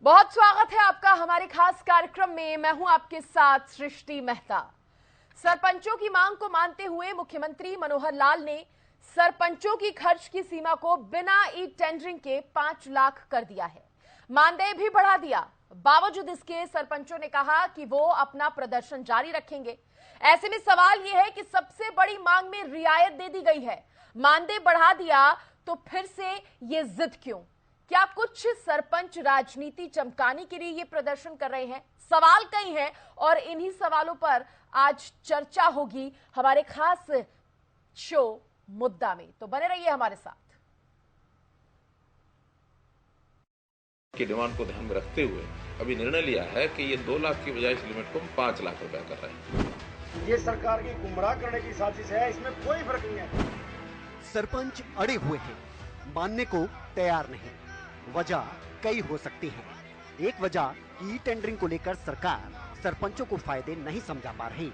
बहुत स्वागत है आपका हमारे खास कार्यक्रम में। मैं हूं आपके साथ सृष्टि मेहता। सरपंचों की मांग को मानते हुए मुख्यमंत्री मनोहर लाल ने सरपंचों की खर्च की सीमा को बिना ई टेंडरिंग के 5 लाख कर दिया है। मानदेय भी बढ़ा दिया। बावजूद इसके सरपंचों ने कहा कि वो अपना प्रदर्शन जारी रखेंगे। ऐसे में सवाल यह है कि सबसे बड़ी मांग में रियायत दे दी गई है, मानदेय बढ़ा दिया, तो फिर से ये जिद क्यों? क्या कुछ सरपंच राजनीति चमकाने के लिए ये प्रदर्शन कर रहे हैं? सवाल कई हैं और इन्हीं सवालों पर आज चर्चा होगी हमारे खास शो मुद्दा में। तो बने रहिए हमारे साथ। की डिमांड को ध्यान में रखते हुए अभी निर्णय लिया है कि ये 2 लाख की बजाय इस लिमिट को हम 5 लाख रुपया कर रहे हैं। ये सरकार की गुमराह करने की साजिश है, इसमें कोई फर्क नहीं है। सरपंच अड़े हुए हैं, मानने को तैयार नहीं। वजह कई हो सकती है। एक वजह ई टेंडरिंग को लेकर सरकार सरपंचों को फायदे नहीं समझा पा रही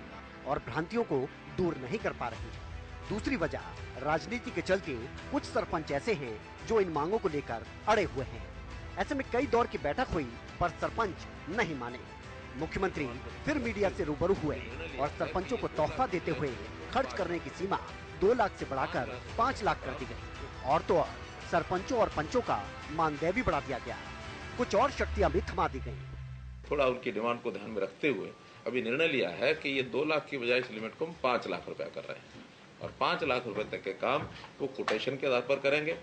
और भ्रांतियों को दूर नहीं कर पा रही। दूसरी वजह राजनीति के चलते कुछ सरपंच ऐसे हैं जो इन मांगों को लेकर अड़े हुए हैं। ऐसे में कई दौर की बैठक हुई पर सरपंच नहीं माने। मुख्यमंत्री फिर मीडिया से रूबरू हुए और सरपंचों को तोहफा देते हुए खर्च करने की सीमा 2 लाख से बढ़ाकर 5 लाख कर दी गई। और तो सरपंचों और पंचों का मानदेय भी बढ़ा दिया गया। कुछ और शक्तियां भी थमा दी गई। थोड़ा उनकी डिमांड को ध्यान में रखते हुए अभी निर्णय लिया है कि ये 2 लाख की बजाय इस लिमिट को हम 5 लाख रुपया कर रहे हैं और 5 लाख रुपए तक के काम वो कोटेशन के आधार पर करेंगे।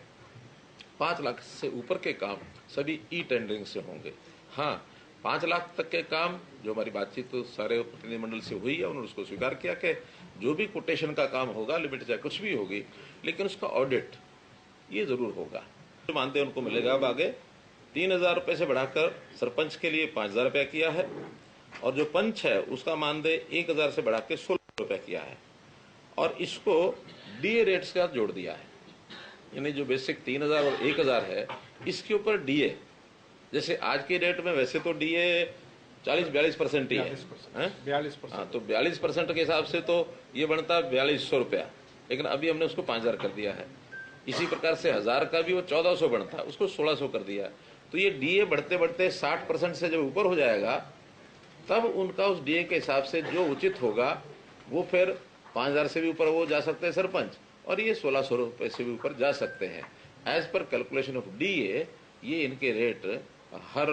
5 लाख से ऊपर के काम सभी ई टेंडरिंग से होंगे। हाँ, 5 लाख तक के काम जो हमारी बातचीत तो सारे प्रतिनिधिमंडल से हुई है, उन्होंने उसको स्वीकार किया कि जो भी कोटेशन का काम होगा, लिमिट चाहे कुछ भी होगी, लेकिन उसका ऑडिट ये जरूर होगा। जो मानदेय उनको मिलेगा। अब आगे 3,000 रुपए से बढ़ाकर सरपंच के लिए 5,000 रुपया किया है और जो पंच है उसका मानदेय 1,000 से बढ़ा के 16 रुपया किया है और इसको डीए रेट के साथ जोड़ दिया है। यानी जो बेसिक 3,000 और 1,000 है, इसके ऊपर डीए, जैसे आज के डेट में वैसे तो डीए 40-42% ही है, 42%। हाँ, तो 42% के हिसाब से तो ये बनता 4,200 रुपया, लेकिन अभी हमने उसको 5,000 कर दिया है। इसी प्रकार से 1,000 का भी वो 1,400 बनता, उसको 1,600 कर दिया। तो ये डीए बढ़ते बढ़ते 60% से जब ऊपर हो जाएगा, तब उनका उस डीए के हिसाब से जो उचित होगा वो फिर 5,000 से भी ऊपर वो जा सकते हैं सरपंच, और ये 1,600 रुपए से भी ऊपर जा सकते हैं। As per calculation of DA ये इनके रेट हर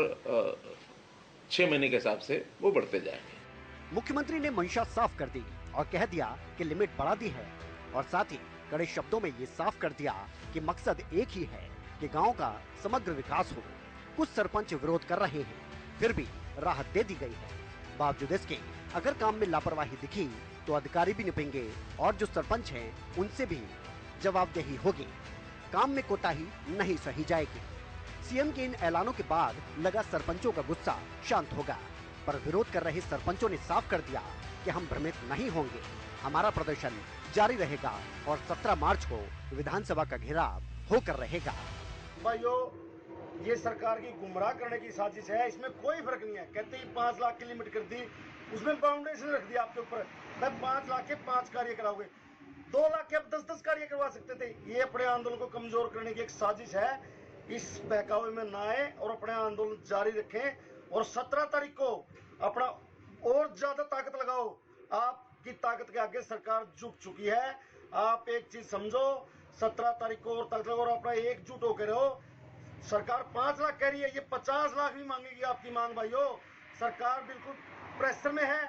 6 महीने के हिसाब से वो बढ़ते जाएंगे। मुख्यमंत्री ने मंशा साफ कर दी और कह दिया कि लिमिट बढ़ा दी है और साथ ही कड़े शब्दों में ये साफ कर दिया कि मकसद एक ही है कि गांव का समग्र विकास हो। कुछ सरपंच विरोध कर रहे हैं, फिर भी राहत दे दी गई है। बावजूद इसके अगर काम में लापरवाही दिखी तो अधिकारी भी निपेंगे और जो सरपंच हैं उनसे भी जवाबदेही होगी। काम में कोताही नहीं सही जाएगी। सीएम के इन ऐलानों के बाद लगा सरपंचों का गुस्सा शांत होगा, पर विरोध कर रहे सरपंचों ने साफ कर दिया कि हम भ्रमित नहीं होंगे, हमारा प्रदर्शन जारी रहेगा और 17 मार्च को विधानसभा का घेराव होकर रहेगा। भाइयों, ये सरकार की गुमराह करने की साजिश है, इसमें कोई फर्क नहीं है। कहते ही 5 लाख की लिमिट कर दी, उसमें बाउंडेशन रख दिया आपके ऊपर। मैं 5 लाख के 5 कार्य कराओगे, 2 लाख के अब 10-10 कार्य करवा सकते थे। ये अपने आंदोलन को कमजोर करने की एक साजिश है। इस बहकावे में ना आए और अपने आंदोलन जारी रखें और 17 तारीख को अपना और ज्यादा ताकत लगाओ। आपकी ताकत के आगे सरकार झुक चुकी है। आप एक चीज समझो, 17 तारीख को और ताकत लगाओ और अपना एकजुट होकर रहो। सरकार 5 लाख कह रही है, ये 50 लाख भी मांगेगी आपकी मांग। भाइयों, सरकार बिल्कुल प्रेशर में है।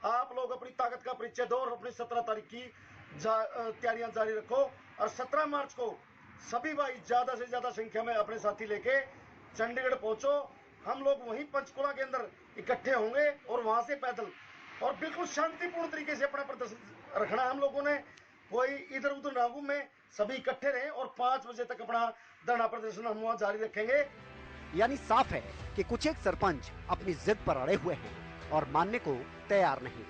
आप लोग अपनी ताकत का परिचय दो और अपनी 17 तारीख की तैयारियां जारी रखो और 17 मार्च को सभी भाई ज्यादा से ज्यादा संख्या में अपने साथी लेके चंडीगढ़ पहुंचो। हम लोग वहीं पंचकुला के अंदर इकट्ठे होंगे और वहां से पैदल और बिल्कुल शांतिपूर्ण तरीके से अपना प्रदर्शन रखना है। हम लोगों ने कोई इधर उधर ना घूमे, सभी इकट्ठे रहें और 5 बजे तक अपना धरना प्रदर्शन हम वहां जारी रखेंगे। यानी साफ है कि कुछ एक सरपंच अपनी जिद पर अड़े हुए हैं और मानने को तैयार नहीं।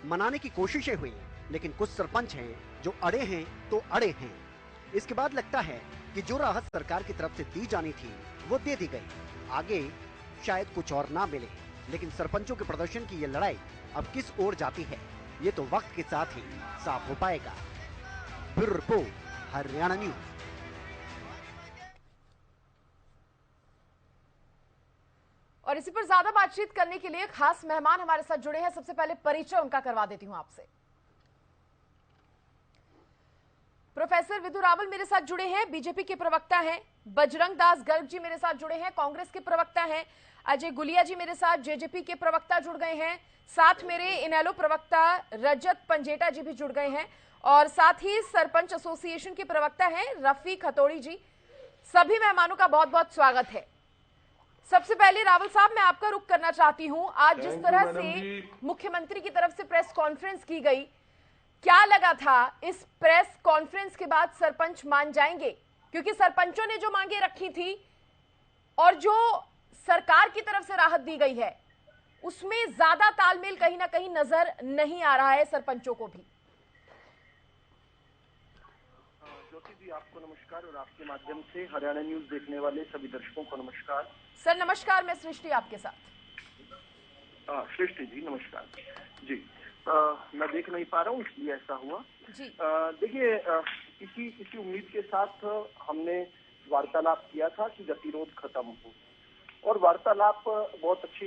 मनाने की कोशिशें हुई, लेकिन कुछ सरपंच हैं जो अड़े हैं तो अड़े हैं। इसके बाद लगता है कि जो राहत सरकार की तरफ से दी जानी थी वो दे दी गई। आगे शायद कुछ और ना मिले, लेकिन सरपंचों के प्रदर्शन की ये लड़ाई अब किस ओर जाती है ये तो वक्त के साथ ही साफ हो पाएगा। Bureau report, Haryana news. और इसी पर ज्यादा बातचीत करने के लिए खास मेहमान हमारे साथ जुड़े हैं। सबसे पहले परिचय उनका करवा देती हूं आपसे। प्रोफेसर विधु रावल मेरे साथ जुड़े हैं, बीजेपी के प्रवक्ता हैं। बजरंग दास गर्ग जी मेरे साथ जुड़े हैं, कांग्रेस के प्रवक्ता हैं। अजय गुलिया जी मेरे साथ जेजेपी के प्रवक्ता जुड़ गए हैं। साथ मेरे इनेलो प्रवक्ता रजत पंजेटा जी भी जुड़ गए हैं और साथ ही सरपंच एसोसिएशन के प्रवक्ता हैं रफीक हथौड़ी जी। सभी मेहमानों का बहुत बहुत स्वागत है। सबसे पहले रावल साहब, मैं आपका रुख करना चाहती हूं। आज जिस तरह से मुख्यमंत्री की तरफ से प्रेस कॉन्फ्रेंस की गई, क्या लगा था इस प्रेस कॉन्फ्रेंस के बाद सरपंच मान जाएंगे? क्योंकि सरपंचों ने जो मांगे रखी थी और जो सरकार की तरफ से राहत दी गई है, उसमें ज्यादा तालमेल कहीं ना कहीं नजर नहीं आ रहा है सरपंचों को भी। ज्योति जी, आपको नमस्कार और आपके माध्यम से हरियाणा न्यूज देखने वाले सभी दर्शकों को नमस्कार। सर नमस्कार, मैं सृष्टि आपके साथ। सृष्टि जी नमस्कार जी। मैं देख नहीं पा रहा हूँ इसलिए ऐसा हुआ जी। देखिए, इसी उम्मीद के साथ हमने वार्तालाप किया था कि गतिरोध खत्म हो, और वार्तालाप बहुत अच्छी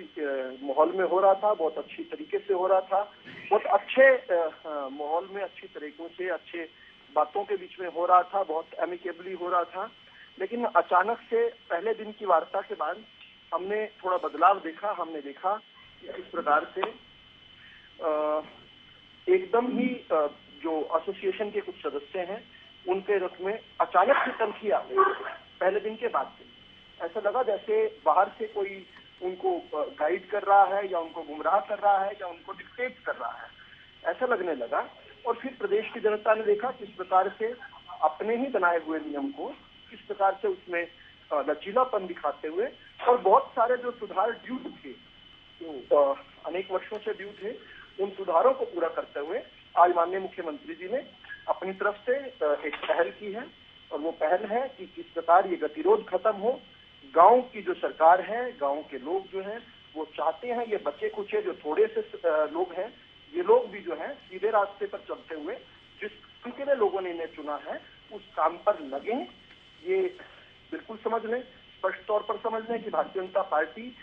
माहौल में हो रहा था, बहुत अच्छी तरीके से हो रहा था, बहुत अच्छे माहौल में अच्छी तरीकों से अच्छे बातों के बीच में हो रहा था, बहुत एमिकेबली हो रहा था। लेकिन अचानक से पहले दिन की वार्ता के बाद हमने थोड़ा बदलाव देखा। हमने देखा कि इस प्रकार से एकदम ही जो एसोसिएशन के कुछ सदस्य हैं उनके रुख में अचानक से तल्खी आ गई। पहले दिन के बाद से ऐसा लगा जैसे बाहर से कोई उनको गाइड कर रहा है या उनको गुमराह कर रहा है या उनको डिक्टेट कर रहा है, ऐसा लगने लगा। और फिर प्रदेश की जनता ने देखा किस प्रकार से अपने ही बनाए हुए नियम को किस प्रकार से उसमें लचीलापन दिखाते हुए और बहुत सारे जो सुधार ड्यू थे, जो अनेक वर्षों से ड्यू थे, उन सुधारों को पूरा करते हुए आज माननीय मुख्यमंत्री जी ने अपनी तरफ से एक पहल की है। और वो पहल है कि किस प्रकार ये गतिरोध खत्म हो। गांव की जो सरकार है, गांव के लोग जो हैं वो चाहते हैं ये बचे कुचे जो थोड़े से लोग हैं, ये लोग भी जो है सीधे रास्ते पर चलते हुए जिस के लिए लोगों ने इन्हें चुना है उस काम पर लगे। ये बिल्कुल समझ लें, स्पष्ट तौर पर समझ लें कि भारतीय जनता पार्टी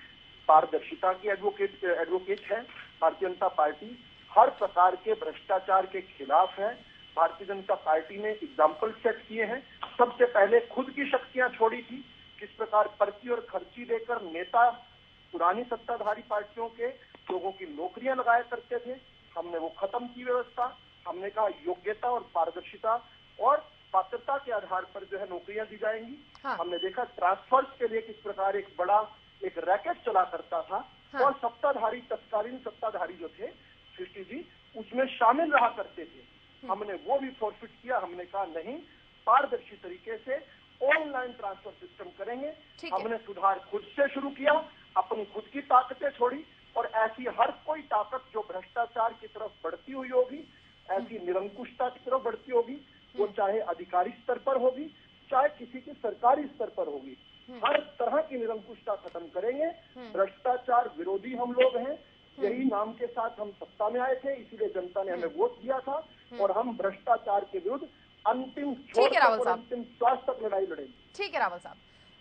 पारदर्शिता की एडवोकेट है। भारतीय जनता पार्टी हर प्रकार के भ्रष्टाचार के खिलाफ है। भारतीय जनता पार्टी ने एग्जाम्पल सेट किए हैं। सबसे पहले खुद की शक्तियां छोड़ी थी, किस प्रकार पर्ची और खर्ची देकर नेता पुरानी सत्ताधारी पार्टियों के लोगों की नौकरियां लगाया करते थे। हमने वो खत्म की व्यवस्था। हमने कहा योग्यता और पारदर्शिता और पात्रता के आधार पर जो है नौकरियां दी जाएंगी। हाँ। हमने देखा ट्रांसफर्स के लिए किस प्रकार एक बड़ा एक रैकेट चला करता था। हाँ। और सत्ताधारी तत्कालीन सत्ताधारी जो थे सृष्टि जी उसमें शामिल रहा करते थे। हमने वो भी फॉरफिट किया। हमने कहा नहीं, पारदर्शी तरीके से ऑनलाइन ट्रांसफर सिस्टम करेंगे। हमने सुधार खुद से शुरू किया, अपनी खुद की ताकतें छोड़ी और ऐसी हर कोई ताकत जो भ्रष्टाचार की तरफ बढ़ती हुई होगी, ऐसी निरंकुशता की तरफ बढ़ती होगी, वो चाहे अधिकारी स्तर पर होगी चाहे किसी के सरकारी स्तर पर होगी, हर तरह की निरंकुशता खत्म करेंगे। भ्रष्टाचार विरोधी हम लोग हैं, यही नाम के साथ हम सत्ता में आए थे, इसीलिए जनता ने हमें वोट दिया था और हम भ्रष्टाचार के विरुद्ध अंतिम श्वास तक लड़ाई लड़ेंगे। ठीक है रावल साहब।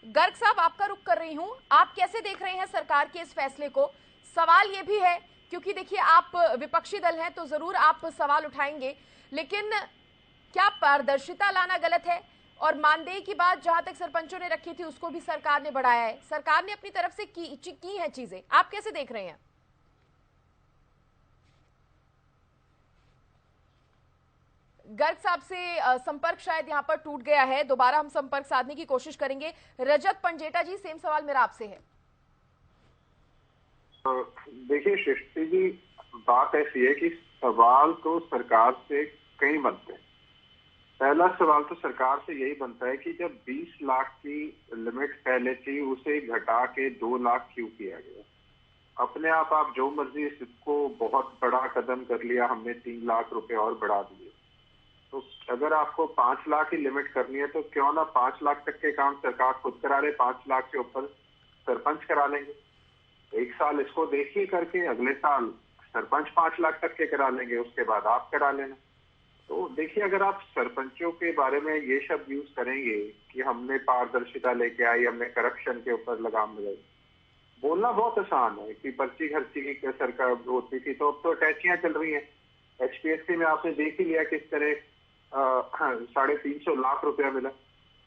गर्ग साहब, आपका रुख कर रही हूं, आप कैसे देख रहे हैं सरकार के इस फैसले को? सवाल ये भी है क्योंकि देखिए आप विपक्षी दल हैं तो जरूर आप सवाल उठाएंगे, लेकिन क्या पारदर्शिता लाना गलत है? और मानदेय की बात जहां तक सरपंचों ने रखी थी उसको भी सरकार ने बढ़ाया है, सरकार ने अपनी तरफ से की है चीजें, आप कैसे देख रहे हैं? गर्ग साहब से संपर्क शायद यहां पर टूट गया है, दोबारा हम संपर्क साधने की कोशिश करेंगे। रजत पंजेटा जी, सेम सवाल मेरा आपसे है। देखिए सृष्टि जी, बात ऐसी है कि सवाल तो सरकार से कई बनते हैं। पहला सवाल तो सरकार से यही बनता है कि जब 20 लाख की लिमिट पहले थी उसे घटा के 2 लाख क्यों किया गया? अपने आप जो मर्जी इसको बहुत बड़ा कदम कर लिया, हमने 3 लाख रुपए और बढ़ा दिए। तो अगर आपको 5 लाख की लिमिट करनी है तो क्यों ना 5 लाख तक के काम सरकार खुद करा ले, 5 लाख के ऊपर सरपंच करा लेंगे। एक साल इसको देखिए करके, अगले साल सरपंच 5 लाख तक के करा लेंगे, उसके बाद आप करा लेना। तो देखिए, अगर आप सरपंचों के बारे में ये शब्द यूज करेंगे कि हमने पारदर्शिता लेके आई, हमने करप्शन के ऊपर लगाम लगाई, बोलना बहुत आसान है कि पर्ची खर्ची की सरकार होती थी, तो अब तो अटैचियां चल रही हैं। HPSC में आपने देख ही लिया किस तरह 350 लाख रुपया मिला।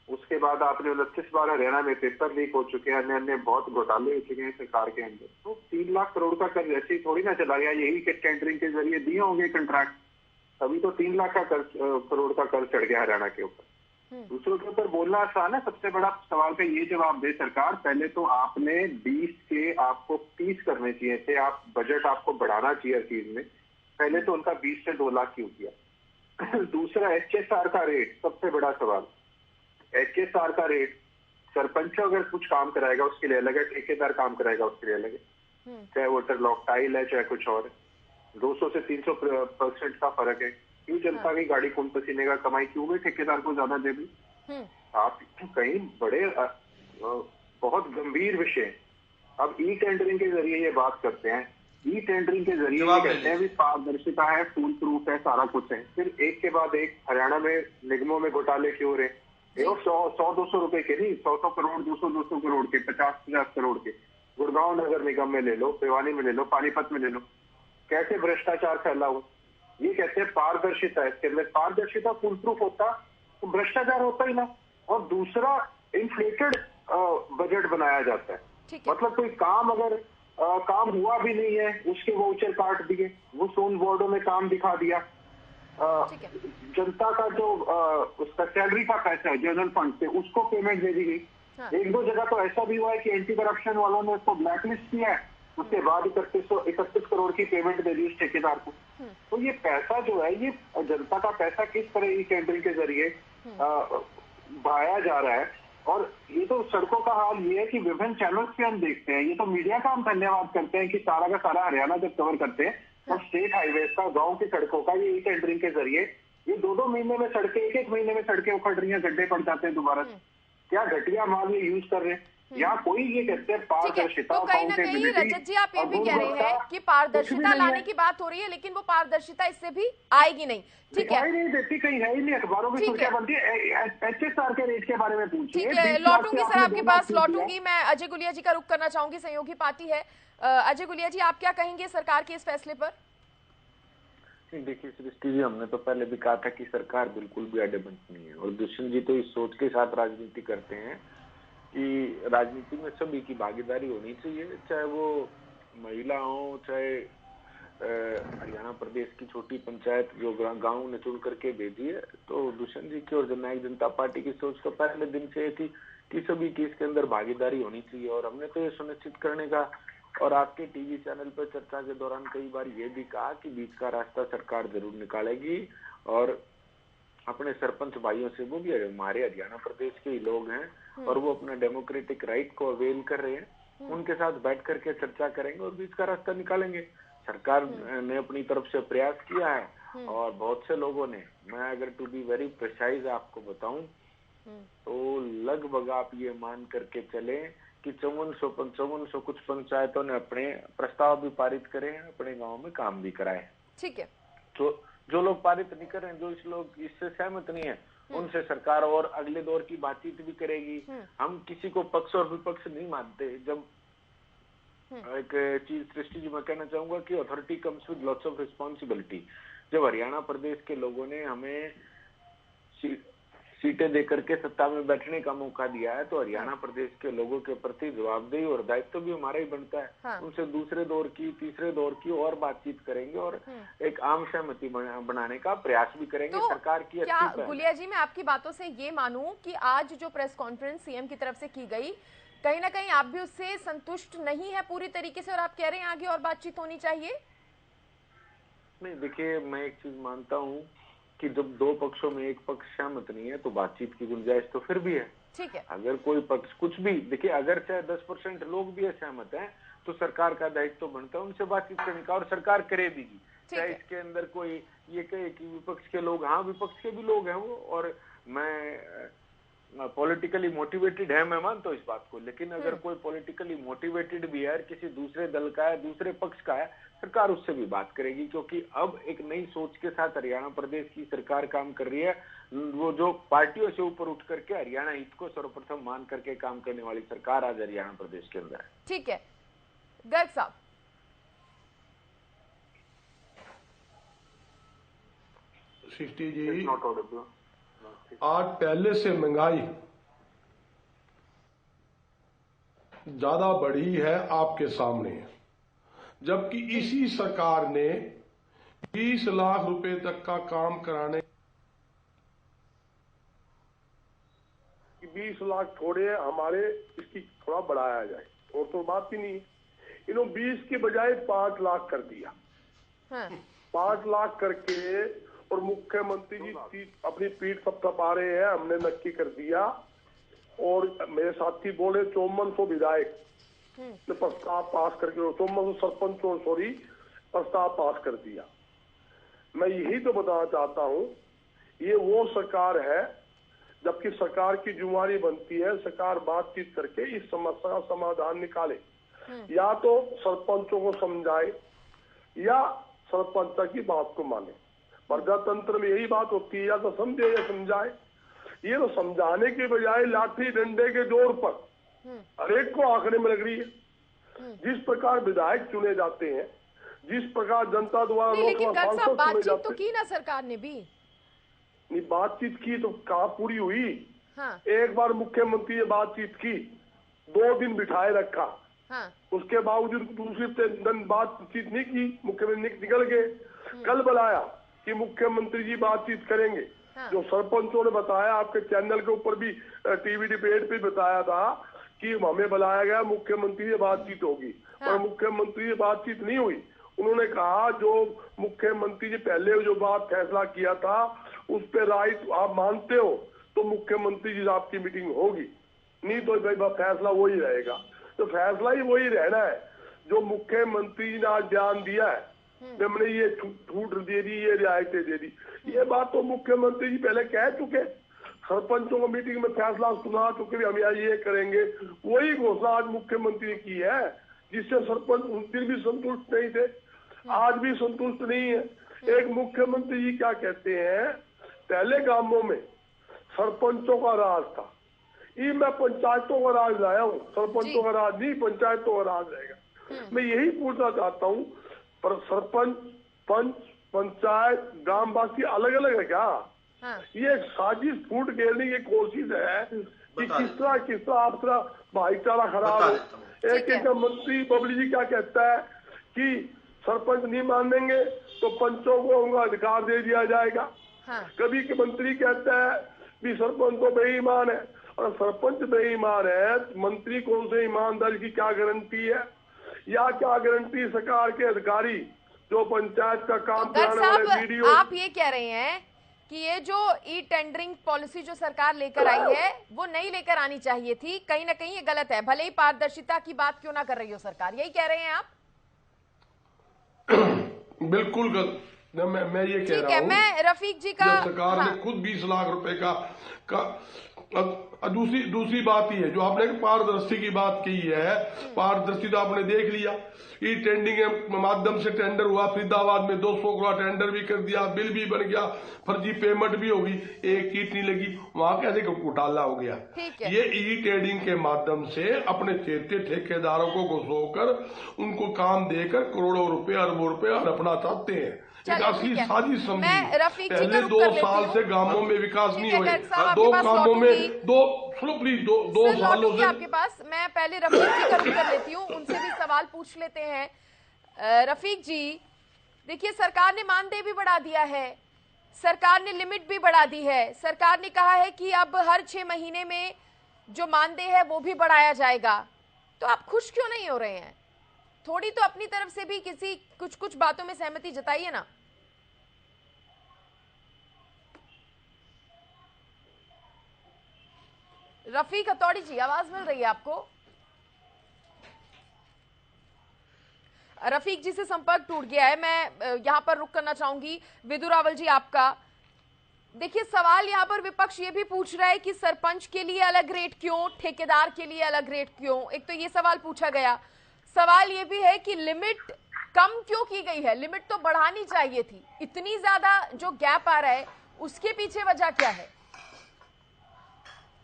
उसके बाद आपने 29 बार हरियाणा में पेपर लीक हो चुके हैं, अन्य अन्य बहुत घोटाले हो चुके हैं सरकार के अंदर। तो 3 लाख करोड़ का कर्ज ऐसे ही थोड़ी ना चला गया, यही के टेंडरिंग के जरिए दिए होंगे कंट्रैक्ट, तभी तो 3 लाख का करोड़ का कर्ज चढ़ गया हरियाणा के ऊपर। दूसरों के ऊपर बोलना आसान है। सबसे बड़ा सवाल का ये जवाब दे सरकार, पहले तो आपने 20 के आपको 30 करने चाहिए थे, आप बजट आपको बढ़ाना चाहिए हर चीज में। पहले तो उनका 20 से 2 लाख क्यों किया? दूसरा HSR का रेट, सबसे बड़ा सवाल। HSR का रेट, सरपंच अगर कुछ काम कराएगा उसके लिए अलग है, ठेकेदार काम कराएगा उसके लिए अलग है। चाहे वोटर लॉक टाइल है चाहे कुछ और है, 200 से 300% का फर्क है। क्यों जनता की गाड़ी खून पसीने का कमाई क्यों भी ठेकेदार को ज्यादा दे दी? आप कहीं बड़े बहुत गंभीर विषय। अब ई टेंडरिंग के जरिए ये बात करते हैं, ई टेंडरिंग के जरिए ये कहते हैं भी पारदर्शिता है, फूल प्रूफ है, सारा कुछ है। फिर एक के बाद एक हरियाणा में निगमों में घोटाले क्यों हो रहे? 100-200 रुपए के नहीं, 100 करोड़ 200 करोड़ के, 50 करोड़ के। गुड़गांव नगर निगम में ले लो, भिवानी में ले लो, पानीपत में ले लो, कैसे भ्रष्टाचार फैला हुआ। ये कहते हैं पारदर्शिता, इसके अंदर पारदर्शिता फुल प्रूफ होता तो भ्रष्टाचार होता ही ना। और दूसरा, इन्फ्लेटेड बजट बनाया जाता है। मतलब कोई काम अगर काम हुआ भी नहीं है, उसके वाउचर काट दिए, वो सोन बोर्डों में काम दिखा दिया। जनता का जो उसका सैलरी का पैसा है जनरल फंड से, उसको पेमेंट दे दी गई। 1-2 जगह तो ऐसा भी हुआ है कि एंटी करप्शन वालों ने उसको ब्लैकलिस्ट किया है, उसके बाद 31 करोड़ की पेमेंट दे दी उस ठेकेदार को। तो ये पैसा जो है, ये जनता का पैसा किस तरह ई टेंडरिंग के जरिए बहाया जा रहा है। और ये तो सड़कों का हाल ये है कि विभिन्न चैनल्स पे हम देखते हैं, ये तो मीडिया का हम धन्यवाद करते हैं कि सारा का सारा हरियाणा जब कवर करते हैं, तो स्टेट हाईवेज का, गांव की सड़कों का ये ई टेंडरिंग के जरिए ये 2-2 महीने में सड़कें, 1-1 महीने में सड़कें उखड़ रही हैं, गड्ढे पड़ जाते हैं दोबारा। क्या घटिया माल ये यूज कर रहे हैं? यहाँ कोई ये कहते हैं पारदर्शिता, तो कहीं ना कहीं रजत जी आप ये भी कह रहे हैं कि पारदर्शिता लाने की बात हो रही है, लेकिन वो पारदर्शिता इससे भी आएगी नहीं। ठीक है, नहीं देती, कहीं है ही नहीं, अखबारों में सुर्खियां बनती है। HSR के रेट के बारे में पूछिए। ठीक है, लौटूंगी सर आपके पास, लौटूंगी। मैं अजय गुलिया जी का रुख करना चाहूंगी, सहयोगी पार्टी है। अजय गुलिया जी, आप क्या कहेंगे सरकार के इस फैसले पर? देखिए सृष्टि जी, हमने तो पहले भी कहा था कि सरकार बिल्कुल भी अडेबंट नहीं है, और दुष्यंत जी तो इस सोच के साथ राजनीति करते हैं कि राजनीति में सभी की भागीदारी होनी चाहिए, चाहे वो महिला हो, चाहे हरियाणा प्रदेश की छोटी पंचायत जो गांव ने चुन करके भेजी है। तो दुष्यंत जी की और जननायक जनता पार्टी की सोच तो पहले दिन से थी कि सभी की इसके अंदर भागीदारी होनी चाहिए। और हमने तो ये सुनिश्चित करने का, और आपके टीवी चैनल पर चर्चा के दौरान कई बार ये भी कहा कि बीच का रास्ता सरकार जरूर निकालेगी, और अपने सरपंच भाइयों से, वो भी हमारे हरियाणा प्रदेश के ही लोग हैं और वो अपना डेमोक्रेटिक राइट को अवेल कर रहे हैं, उनके साथ बैठ करके चर्चा करेंगे और बीच का रास्ता निकालेंगे। सरकार ने अपनी तरफ से प्रयास किया है, और बहुत से लोगों ने, मैं अगर टू बी वेरी प्रिसाइज आपको बताऊं तो लगभग आप ये मान करके चले कि 5400 कुछ पंचायतों ने अपने प्रस्ताव भी पारित करे हैं, अपने गांव में काम भी कराए। ठीक है, तो जो लोग पारित नहीं कर रहे हैं, जो इस लोग इससे सहमत नहीं है, उनसे सरकार और अगले दौर की बातचीत भी करेगी। हम किसी को पक्ष और विपक्ष नहीं मानते। जब एक चीज सृष्टि जी मैं कहना चाहूंगा कि authority comes with lots of responsibility. जब हरियाणा प्रदेश के लोगों ने हमें सीटें देकर के सत्ता में बैठने का मौका दिया है, तो हरियाणा प्रदेश के लोगों के प्रति जवाबदेही और दायित्व भी हमारा ही बनता है। हाँ। उनसे दूसरे दौर की, तीसरे दौर की और बातचीत करेंगे और एक आम सहमति बनाने का प्रयास भी करेंगे। तो सरकार की क्या गुलिया जी, मैं आपकी बातों से ये मानूं कि आज जो प्रेस कॉन्फ्रेंस सीएम की तरफ से की गई, कहीं ना कहीं आप भी उससे संतुष्ट नहीं है पूरी तरीके से, और आप कह रहे हैं आगे और बातचीत होनी चाहिए? नहीं, देखिए मैं एक चीज मानता हूँ कि जब दो पक्षों में एक पक्ष सहमत नहीं है तो बातचीत की गुंजाइश तो फिर भी है। ठीक है, अगर कोई पक्ष कुछ भी, देखिए अगर चाहे 10% लोग भी असहमत हैं तो सरकार का दायित्व तो बनता है उनसे बातचीत करने का, और सरकार करेगी। चाहे इसके अंदर कोई ये कहे कि विपक्ष के लोग, हाँ विपक्ष के भी लोग हैं वो, और मैं पॉलिटिकली मोटिवेटेड है, मैं मानता हूँ इस बात को, लेकिन अगर कोई पॉलिटिकली मोटिवेटेड भी है, किसी दूसरे दल का है, दूसरे पक्ष का है, सरकार उससे भी बात करेगी। क्योंकि अब एक नई सोच के साथ हरियाणा प्रदेश की सरकार काम कर रही है, वो जो पार्टियों से ऊपर उठ करके हरियाणा हित को सर्वप्रथम मान करके काम करने वाली सरकार आज हरियाणा प्रदेश के अंदर है। ठीक है, गर्ग साहब, सृष्टि जी, आज पहले से महंगाई ज्यादा बढ़ी है आपके सामने, जबकि इसी सरकार ने 20 लाख रुपए तक का काम कराने 20 लाख थोड़े हमारे, इसकी थोड़ा बढ़ाया जाए, और तो बात ही नहीं। इन्होंने 20 के बजाय 5 लाख कर दिया। हाँ। 5 लाख करके, और मुख्यमंत्री जी अपनी पीठ थपथपा रहे हैं, हमने नक्की कर दिया। और मेरे साथी बोले 5400 विधायक ने प्रस्ताव पास करके, 5400 सरपंचों सॉरी प्रस्ताव पास कर दिया। मैं यही तो बताना चाहता हूं, ये वो सरकार है, जबकि सरकार की जिम्मेदारी बनती है सरकार बातचीत करके इस समस्या का समाधान निकाले, या तो सरपंचों को समझाए या सरपंच की बात को माने। प्रजातंत्र में यही बात होती है, या तो समझे या समझाए। ये तो समझाने के बजाय लाठी डंडे के जोर पर हरेक को आंकड़े में लग रही है। जिस प्रकार विधायक चुने जाते हैं, जिस प्रकार जनता द्वारा लोकसभा सांसद चुने जाते तो की ना सरकार ने भी नहीं, बातचीत की तो कहाँ पूरी हुई। हाँ। एक बार मुख्यमंत्री ने बातचीत की, 2 दिन बिठाए रखा। हाँ। उसके बावजूद दूसरी दिन बातचीत नहीं की, मुख्यमंत्री निकल गए। कल बुलाया कि मुख्यमंत्री जी बातचीत करेंगे। हाँ। जो सरपंचों ने बताया, आपके चैनल के ऊपर भी टीवी डिबेट पे बताया था कि हमें बुलाया गया, मुख्यमंत्री से बातचीत होगी। हाँ। और मुख्यमंत्री से बातचीत नहीं हुई। उन्होंने कहा जो मुख्यमंत्री जी पहले जो बात फैसला किया था उस पे राइट आप मानते हो तो मुख्यमंत्री जी आपकी मीटिंग होगी, नहीं तो भाई फैसला वही रहेगा। तो फैसला ही वही रहना है जो मुख्यमंत्री जी ने आज बयान दिया है, हमने ये छूट दे दी, ये रियायतें दे दी। ये बात तो मुख्यमंत्री जी पहले कह चुके, सरपंचों को मीटिंग में फैसला सुना चुके, हम ये करेंगे। वही घोषणा आज मुख्यमंत्री ने की है, जिससे सरपंच उस दिन भी संतुष्ट नहीं थे, आज भी संतुष्ट नहीं है। एक मुख्यमंत्री जी क्या कहते हैं, पहले गांवों में सरपंचों का राज था, ये मैं पंचायतों का राज लाया हूँ, सरपंचों का राज नहीं, पंचायतों का राज रहेगा। मैं यही पूछना चाहता हूँ, पर सरपंच, पंच, पंचायत, ग्रामवासी अलग अलग है क्या? हाँ। ये एक साजिश फूट घेरने की कोशिश है कि किस तरह आपका भाईचारा खराब हो। एक मंत्री बबली जी क्या कहता है कि सरपंच नहीं मानेंगे तो पंचों को उनका अधिकार दे दिया जाएगा। हाँ। कभी के मंत्री कहता है कि सरपंच तो बेईमान है, और सरपंच बेईमान है, मंत्री कौन से ईमानदारी की क्या गारंटी है, या क्या गारंटी सरकार के अधिकारी जो पंचायत का काम कराने वाले वीडियो। आप ये कह रहे हैं कि ये जो ई टेंडरिंग पॉलिसी जो सरकार लेकर आई है वो नहीं लेकर आनी चाहिए थी, कहीं ना कहीं ये गलत है, भले ही पारदर्शिता की बात क्यों ना कर रही हो सरकार, यही कह रहे हैं आप? बिल्कुल गलत। मैं ये कह रहा हूँ, मैं रफीक जी का, सरकार ने खुद 20 लाख रुपए का दूसरी बात ही है जो आपने पारदर्शी की बात की है, पारदर्शी तो आपने देख लिया, ई टेंडरिंग के माध्यम से टेंडर हुआ, फरीदाबाद में 200 करोड़ टेंडर भी कर दिया, बिल भी बन गया, फर्जी पेमेंट भी होगी, एक कीट नहीं लगी, वहां कैसे घोटाला हो गया। ये ई टेंडरिंग के माध्यम से अपने ठेकेदारों को घुसोकर उनको काम देकर करोड़ों रुपए, अरबों रुपए हड़पना चाहते हैं। असली साजिश समझी। पहले 2 साल से गांवों में विकास नहीं हुए, 2 गांवों में दो सालों से। आपके पास मैं पहले रफीक जी का रुख कर लेती हूँ, उनसे भी सवाल पूछ लेते हैं। रफीक जी, देखिए सरकार ने मानदेय भी बढ़ा दिया है, सरकार ने लिमिट भी बढ़ा दी है, सरकार ने कहा है कि अब हर 6 महीने में जो मानदेय है वो भी बढ़ाया जाएगा, तो आप खुश क्यों नहीं हो रहे हैं? थोड़ी तो अपनी तरफ से भी किसी कुछ बातों में सहमति जताइए ना। रफीक हथौड़ी जी, आवाज मिल रही है आपको? रफीक जी से संपर्क टूट गया है। मैं यहां पर रुक करना चाहूंगी। विदु रावल जी, आपका देखिए सवाल यहां पर विपक्ष ये भी पूछ रहा है कि सरपंच के लिए अलग रेट क्यों, ठेकेदार के लिए अलग रेट क्यों? एक तो ये सवाल पूछा गया। सवाल ये भी है कि लिमिट कम क्यों की गई है? लिमिट तो बढ़ानी चाहिए थी, इतनी ज्यादा जो गैप आ रहा है उसके पीछे वजह क्या है?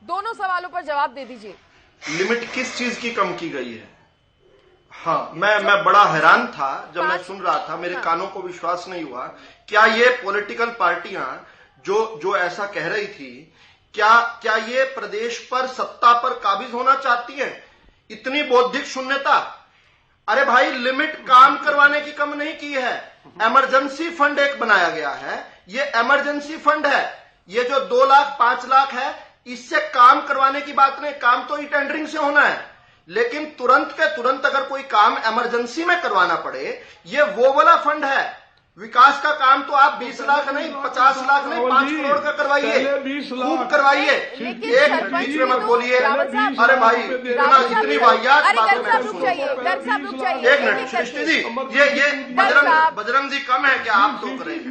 दोनों सवालों पर जवाब दे दीजिए। लिमिट किस चीज की कम की गई है? हाँ, मैं बड़ा हैरान था जब मैं सुन रहा था, मेरे कानों को विश्वास नहीं हुआ। क्या ये पॉलिटिकल पार्टियां जो ऐसा कह रही थी, क्या ये प्रदेश पर सत्ता पर काबिज होना चाहती हैं? इतनी बौद्धिक शून्यता। अरे भाई, लिमिट काम करवाने की कम नहीं की है। इमरजेंसी फंड एक बनाया गया है, ये इमरजेंसी फंड है। ये जो 2 लाख 5 लाख है, इससे काम करवाने की बात नहीं, काम तो ई टेंडरिंग से होना है। लेकिन तुरंत के तुरंत अगर कोई काम इमरजेंसी में करवाना पड़े, ये वो वाला फंड है। विकास का काम तो आप 20 लाख नहीं, 50 लाख नहीं, 5 करोड़ का करवाइए, खूब करवाइए। एक बीच में मत बोलिए अरे भाई इतनी वाहियात बातें मैं सुनूं। एक मिनट सृष्टि जी, ये बजरंग जी कम है क्या? आप टोक रहे हैं।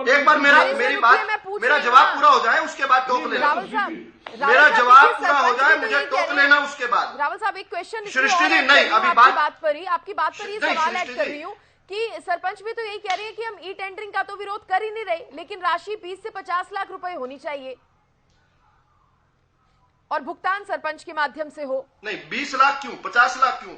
एक बार मेरा जवाब पूरा हो जाए, उसके बाद टोक लेना। मेरा जवाब पूरा हो जाए, मुझे टोक लेना उसके बाद। रावल साहब, एक क्वेश्चन सृष्टि जी नहीं, अभी आपकी बात पर ही सवाल ऐड कर रही हूँ कि सरपंच भी तो यही कह रहे हैं कि हम ई टेंडरिंग का तो विरोध कर ही नहीं रहे, लेकिन राशि 20 से 50 लाख रुपए होनी चाहिए और भुगतान सरपंच के माध्यम से हो। नहीं, 20 लाख क्यों, 50 लाख क्यों?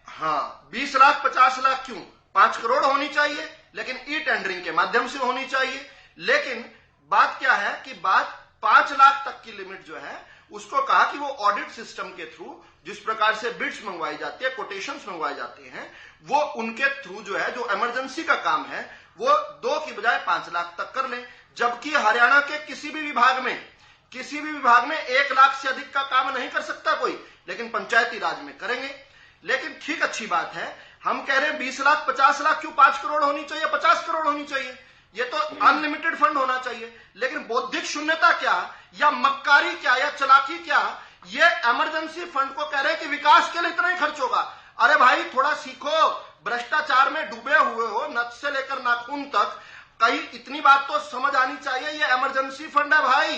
हाँ, 20 लाख 50 लाख क्यों? 5 करोड़ होनी चाहिए, लेकिन ई टेंडरिंग के माध्यम से होनी चाहिए। लेकिन बात क्या है कि बात 5 लाख तक की लिमिट जो है, उसको कहा कि वो ऑडिट सिस्टम के थ्रू जिस प्रकार से बिड्स मंगवाई जाती है, कोटेशंस मंगवाए जाते हैं, वो उनके थ्रू जो है, जो इमरजेंसी का काम है, वो 2 की बजाय 5 लाख तक कर लें। जबकि हरियाणा के किसी भी विभाग में 1 लाख से अधिक का काम नहीं कर सकता कोई, लेकिन पंचायती राज में करेंगे। लेकिन ठीक, अच्छी बात है, हम कह रहे हैं 20 लाख 50 लाख क्यों, 5 करोड़ होनी चाहिए, 50 करोड़ होनी चाहिए। ये तो अनलिमिटेड फंड होना चाहिए। लेकिन बौद्धिक शून्यता क्या, या मक्कारी क्या, या चालाकी क्या, ये इमरजेंसी फंड को कह रहे हैं कि विकास के लिए इतना ही खर्च होगा। अरे भाई, थोड़ा सीखो, भ्रष्टाचार में डूबे हुए हो, नथ से लेकर नाखून तक, कहीं इतनी बात तो समझ आनी चाहिए, ये इमरजेंसी फंड है भाई।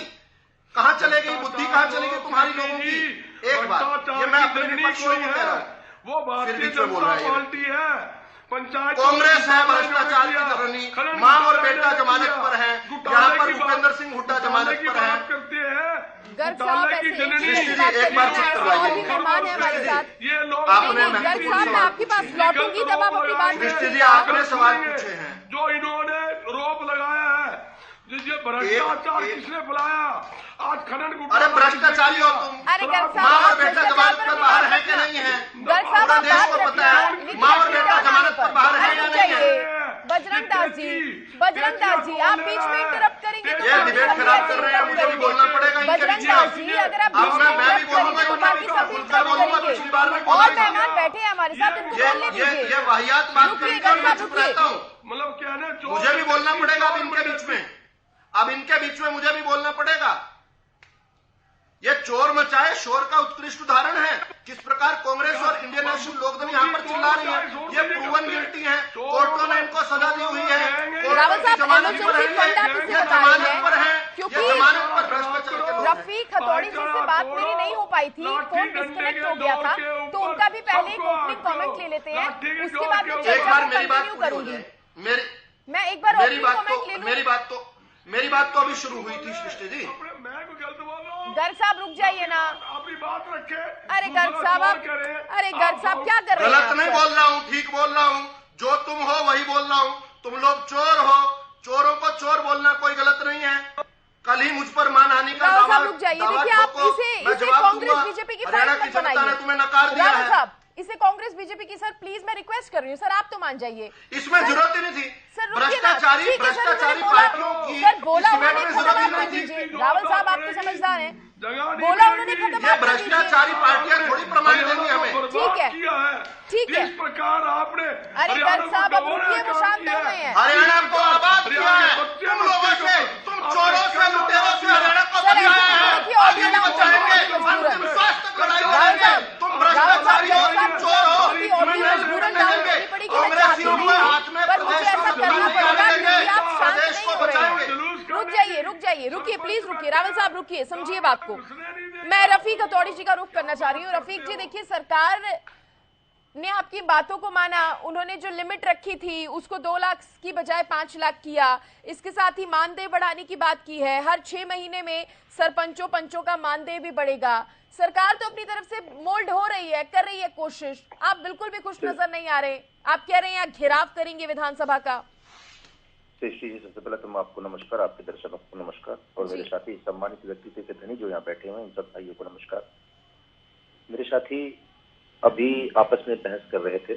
कहां चले गई बुद्धि, कहां चलेगी तुम्हारी लोगों की? एक बात, ये मैं अपने विपक्ष को कह रहा हूं, वो भारतीय जनता पार्टी है, पंचायत कांग्रेस है, भ्रष्टाचार की जननी, मां और बेटा जमानत पर है, यहाँ पर भूपेंद्र सिंह हुड्डा जमानत पर है। करते हैं गर्ग साहब, एक बार चुप करवाइए। मेहमान है हमारे साथ। आपने गर्ग साहब, मैं आपके पास लौटूंगी तब आप अपनी बात जी, आपने सवाल पूछे हैं। जो इन्होंने रोप लगाया है, जिसे भ्रष्टाचार किसने बुलाया, आज खनन। अरे भ्रष्टाचारी हो तुम। अरे गर्ग साहब, माँ और बेटा जमानत पर बाहर है कि नहीं है? गर्ग साहब, पूरा देश को पता है माँ और बेटा जमानत पर बाहर है या नहीं है? बजरंग दास जी, आप बीच में इंटरप्ट करेंगे तो ये डिबेट खराब कर रहे हैं, मुझे भी बोलना पड़ेगा इनके बजरंग दास जी, अगर आप बीच में मैं भी इंटरप्ट करेंगे तो बाकी सब इंटरप्ट करेंगे। और मेहमान बैठे हैं हमारे साथ, इनको बोलने दीजिए। ये वाहियात बात करके मैं चुप रहता हूँ। मतलब क्या है, मुझे भी बोलना पड़ेगा अब इनके बीच में, अब इनके बीच में मुझे भी बोलना पड़ेगा। ये चोर मचाए शोर का उत्कृष्ट उदाहरण है। किस प्रकार कांग्रेस और इंडियन नेशनल लोकदल यहाँ पर चिल्ला रही है, ये प्रूवन गिल्टी है, कोर्टों ने इनको सजा दी हुई है, रावल साहब, इमरजेंसी फंड आप इसे जमानत पर है, क्योंकि जमानत पर भ्रष्टाचार के लोग हैं। रफीक हथौड़ी जी से बात मेरी नहीं हो पाई थी, फोन डिस्कनेक्ट हो गया था, तो उनका भी पहले एक ओपनिंग कमेंट ले लेते हैं, उसके बाद मैं चर्चा को कंटिन्यू करूंगी। मैं एक बार ओपनिंग कमेंट ले लूं। मेरी बात तो अभी शुरू हुई थी सृष्टि जी। गर्ग साहब रुक जाइए ना, अपनी बात रखे। अरे गर्ग साहब, अरे गर्ग साहब क्या कर रहे हैं? गलत नहीं बोल रहा हूँ, ठीक बोल रहा हूँ, जो तुम हो वही बोल रहा हूँ। तुम लोग चोर हो, चोरों को चोर बोलना कोई गलत नहीं है। कल ही मुझ पर मानहानि का दावा, रुक जाइए, देखिए आप इसे कांग्रेस बीजेपी की फाइट मत बनाइए। तुम्हें नकार दिया है, इसे कांग्रेस बीजेपी की। सर प्लीज मैं रिक्वेस्ट कर रही हूँ, सर आप तो मान जाइए, इसमें जरूरत ही नहीं थी। भ्रष्टाचारी पार्टियों की सर बोला उन्होंने, खत्म आप कर दीजिए। रावल साहब आप तो समझदार हैं, बोला उन्होंने, खत्म आप कर दीजिए। भ्रष्टाचारी पार्टियां थोड़ी प्रमाण देंगी हमें। ठीक है, ठीक है। इस प्रकार आपने, अरे गर्ग साहब अब रुकिए, वो शांत हो गए हैं। हरियाणा को आबाद किया है तुम लोगों से, तुम चोरों से, लुटेरों से हरियाणा को बचाया है, अभी भी बचाएंगे, अंतिम स्वास्थ्य लड़ाई लड़ेंगे। तुम भ्रष्टाचारी हो, तुम चोर हो, तुम्हें नहीं देंगे। कांग्रेसियों के हाथ में प्रदेश को रुक जाइए, रुकिए प्लीज रुकिए। रावल साहब रुकिए, समझिए बात को। मैं रफीक हथौड़ी जी का रुख करना चाह रही हूँ। रफीक जी देखिए, सरकार ने आपकी बातों को माना, उन्होंने जो लिमिट रखी थी उसको 2 लाख की बजाय 5 लाख किया। इसके साथ ही मानदेय बढ़ाने की बात की है, हर 6 महीने में सरपंचों पंचों का मानदेय भी बढ़ेगा। सरकार तो अपनी तरफ से मोल्ड हो रही है, कर रही है कोशिश, आप बिल्कुल भी खुश नजर नहीं आ रहे। आप कह रहे हैं घेराव करेंगे विधानसभा का। सृष्टि जी, सबसे पहले तो मैं आपको नमस्कार, आपके दर्शकों को नमस्कार और मेरे साथी सम्मानित व्यक्तित्व के धनी जो यहाँ बैठे हुए हैं इन सब भाइयों को नमस्कार। मेरे साथी अभी आपस में बहस कर रहे थे।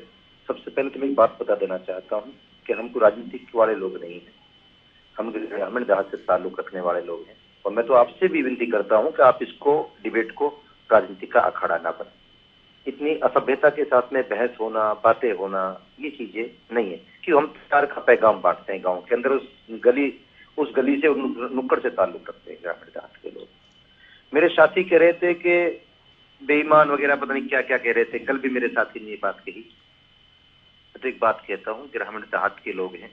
सबसे पहले तो मैं एक बात बता देना चाहता हूँ कि हम तो राजनीतिक वाले लोग नहीं हैं, हम ग्रामीण देहात से ताल्लुक रखने वाले लोग हैं। और मैं तो आपसे भी विनती करता हूँ कि आप इसको डिबेट को राजनीति का अखाड़ा ना बने। इतनी असभ्यता के साथ में बहस होना, बातें होना, ये चीजें नहीं है कि हम सरकार का पैगाम बांटते हैं गांव के अंदर, उस गली से नुक्कड़ से ताल्लुक रखते हैं ग्रामीण देहात के लोग। मेरे साथी कह रहे थे कि बेईमान वगैरह पता नहीं क्या क्या कह रहे थे, कल भी मेरे साथी ने ये बात कही। तो एक बात कहता हूँ, ग्रामीण देहात के लोग हैं,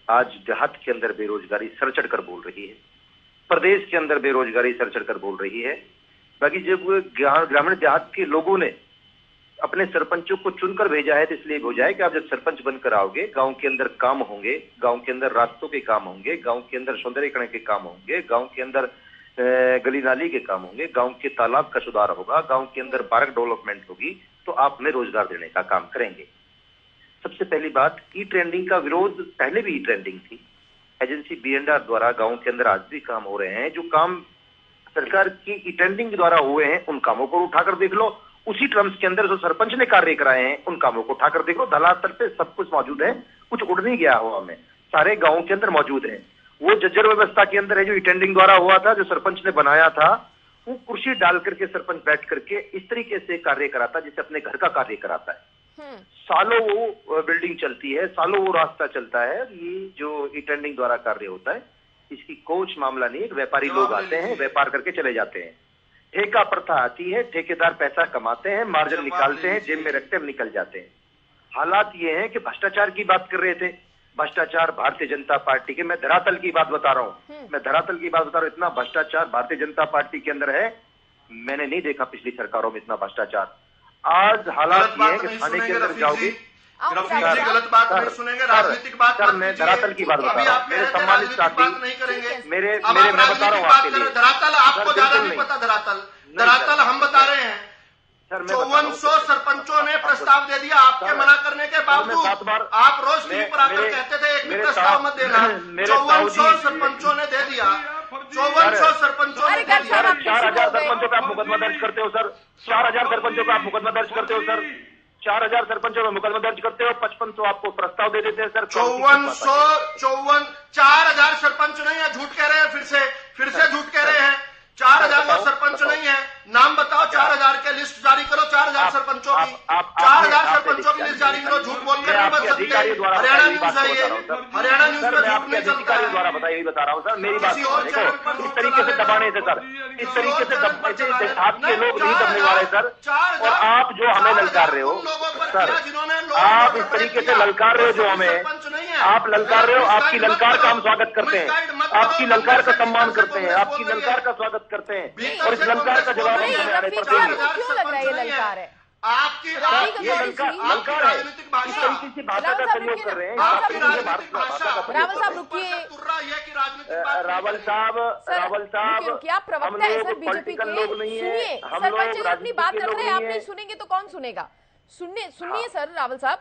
आज देहात के अंदर बेरोजगारी सर चढ़कर बोल रही है, प्रदेश के अंदर बेरोजगारी सर चढ़कर बोल रही है। बाकी जब ग्रामीण देहात के लोगों ने अपने सरपंचों को चुनकर भेजा है तो इसलिए भेजा है कि आप जब सरपंच बनकर आओगे, गांव के अंदर काम होंगे, गांव के अंदर रास्तों के काम होंगे, गांव के अंदर सौंदर्यीकरण के काम होंगे, गांव के अंदर गली नाली के काम होंगे, गांव के तालाब का सुधार होगा, गांव के अंदर पार्क डेवलपमेंट होगी, तो आप हमें रोजगार देने का काम करेंगे। सबसे पहली बात, ई ट्रेंडिंग का विरोध पहले भी ई ट्रेंडिंग थी। एजेंसी B&R द्वारा गांव के अंदर आज भी काम हो रहे हैं। जो काम सरकार की ई ट्रेंडिंग द्वारा हुए हैं उन कामों को उठाकर देख लो। उसी टर्म्स के अंदर जो सरपंच ने कार्य कराए हैं उन कामों को उठाकर देखो। धरातल पे सब कुछ मौजूद है, कुछ उड़ नहीं गया हवा में, सारे गाँव के अंदर मौजूद है। वो जज्जर व्यवस्था के अंदर है जो टेंडिंग द्वारा हुआ था, जो सरपंच ने बनाया था, वो कुर्सी डाल करके सरपंच बैठ करके इस तरीके से कार्य कराता है जैसे अपने घर का कार्य कराता है। सालों वो बिल्डिंग चलती है, सालों वो रास्ता चलता है। ये जो टेंडिंग द्वारा कार्य होता है इसकी कोच मामला नहीं। व्यापारी लोग आते हैं, व्यापार करके चले जाते हैं। ठेका प्रथा आती है, ठेकेदार पैसा कमाते हैं, मार्जिन निकालते हैं, जेब में रखते हैं, निकल जाते हैं। हालात ये हैं कि भ्रष्टाचार की बात कर रहे थे, भ्रष्टाचार भारतीय जनता पार्टी के, मैं धरातल की बात बता रहा हूँ, मैं धरातल की बात बता रहा हूँ। इतना भ्रष्टाचार भारतीय जनता पार्टी के अंदर है, मैंने नहीं देखा पिछली सरकारों में इतना भ्रष्टाचार। आज हालात ये है कि थाने के अंदर जाओगे, गलत बात नहीं सुनेंगे, राजनीतिक बात सर मैं धरातल की बात बता रहा हूँ। मेरे सम्मानित साथी, मेरे मैं बता रहा हूँ आपके लिए, धरातल आपको ज्यादा नहीं पता। धरातल हम बता रहे हैं। 5400 सरपंचों ने प्रस्ताव दे दिया आपके मना करने के बावजूद। आप रोज टीवी पर आकर कहते थे एक भी प्रस्ताव मत देना। 5400 सरपंचों ने दे दिया, 5400 सरपंचों ने दे दिया। 4000 सरपंचों का आप मुकदमा दर्ज करते हो सर, 4000 सरपंचों का आप मुकदमा दर्ज करते हो सर, 4000 सरपंचों में मुकदमा दर्ज करते हो, 5500 आपको प्रस्ताव दे देते हैं सर। 4000 सरपंच नहीं है, झूठ कह रहे हैं, फिर से झूठ कह रहे हैं। 4000 सरपंच नहीं है, नाम बताओ 4000 के लिस्ट जारी करो, 4000 सरपंचों की, 4000 सरपंचों की लिस्ट जारी करो। झूठ बोलकर नहीं बच सकते। हरियाणा न्यूज है ये, हरियाणा न्यूज में झूठ नहीं चलता है। द्वारा बताइए, यही बता रहा हूँ सर। मेरी बात देखो, इस तरीके से दबाने से सर, इस तरीके से दबाने से देहात के लोग नहीं दबने वाले सर। और आप जो हमें ललकार रहे हो सर, आप इस तरीके से ललकार रहे हो जो हमें, आप ललकार रहे हो, आपकी ललकार का हम स्वागत करते हैं, आपकी ललकार का सम्मान करते हैं, आपकी ललकार का स्वागत करते हैं, और इस ललकार का जवाब हम तुम्हें आने पर देंगे। क्यों लग रहा है ये ललकार है? आपकी ये ललकार है, इस तरीके से भाषा का प्रयोग कर रहे हैं। रावल साहब रुकिए, रावल साहब, आप प्रवक्ता है सर बीजेपी के, सुनिए, सरपंच अपनी बात रख रहे हैं, आप नहीं सुनेंगे तो कौन सुनेगा? सुनिए सर रावल साहब,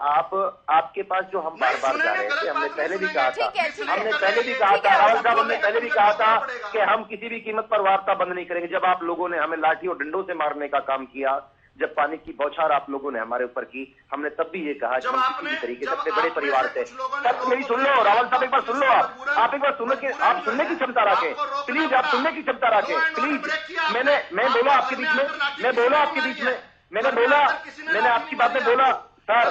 आपके पास जो हम बार बार जा रहे थे, हमने पहले भी कहा था, हमने पहले भी कहा था रावल साहब, हमने पहले भी कहा था कि हम किसी भी कीमत पर वार्ता बंद नहीं करेंगे। जब आप लोगों ने हमें लाठी और डंडों से मारने का काम किया, जब पानी की बौछार आप लोगों ने हमारे ऊपर की, हमने तब भी ये कहा कि हम किसी भी तरीके से अपने बड़े परिवार से। तब मेरी सुन लो रावल साहब, एक बार सुन लो, आप एक बार सुन के, आप सुनने की क्षमता रखें प्लीज, आप सुनने की क्षमता रखें प्लीज। मैं बोला आपके बीच में, मैंने बोला, मैंने आपकी बात में बोला सर,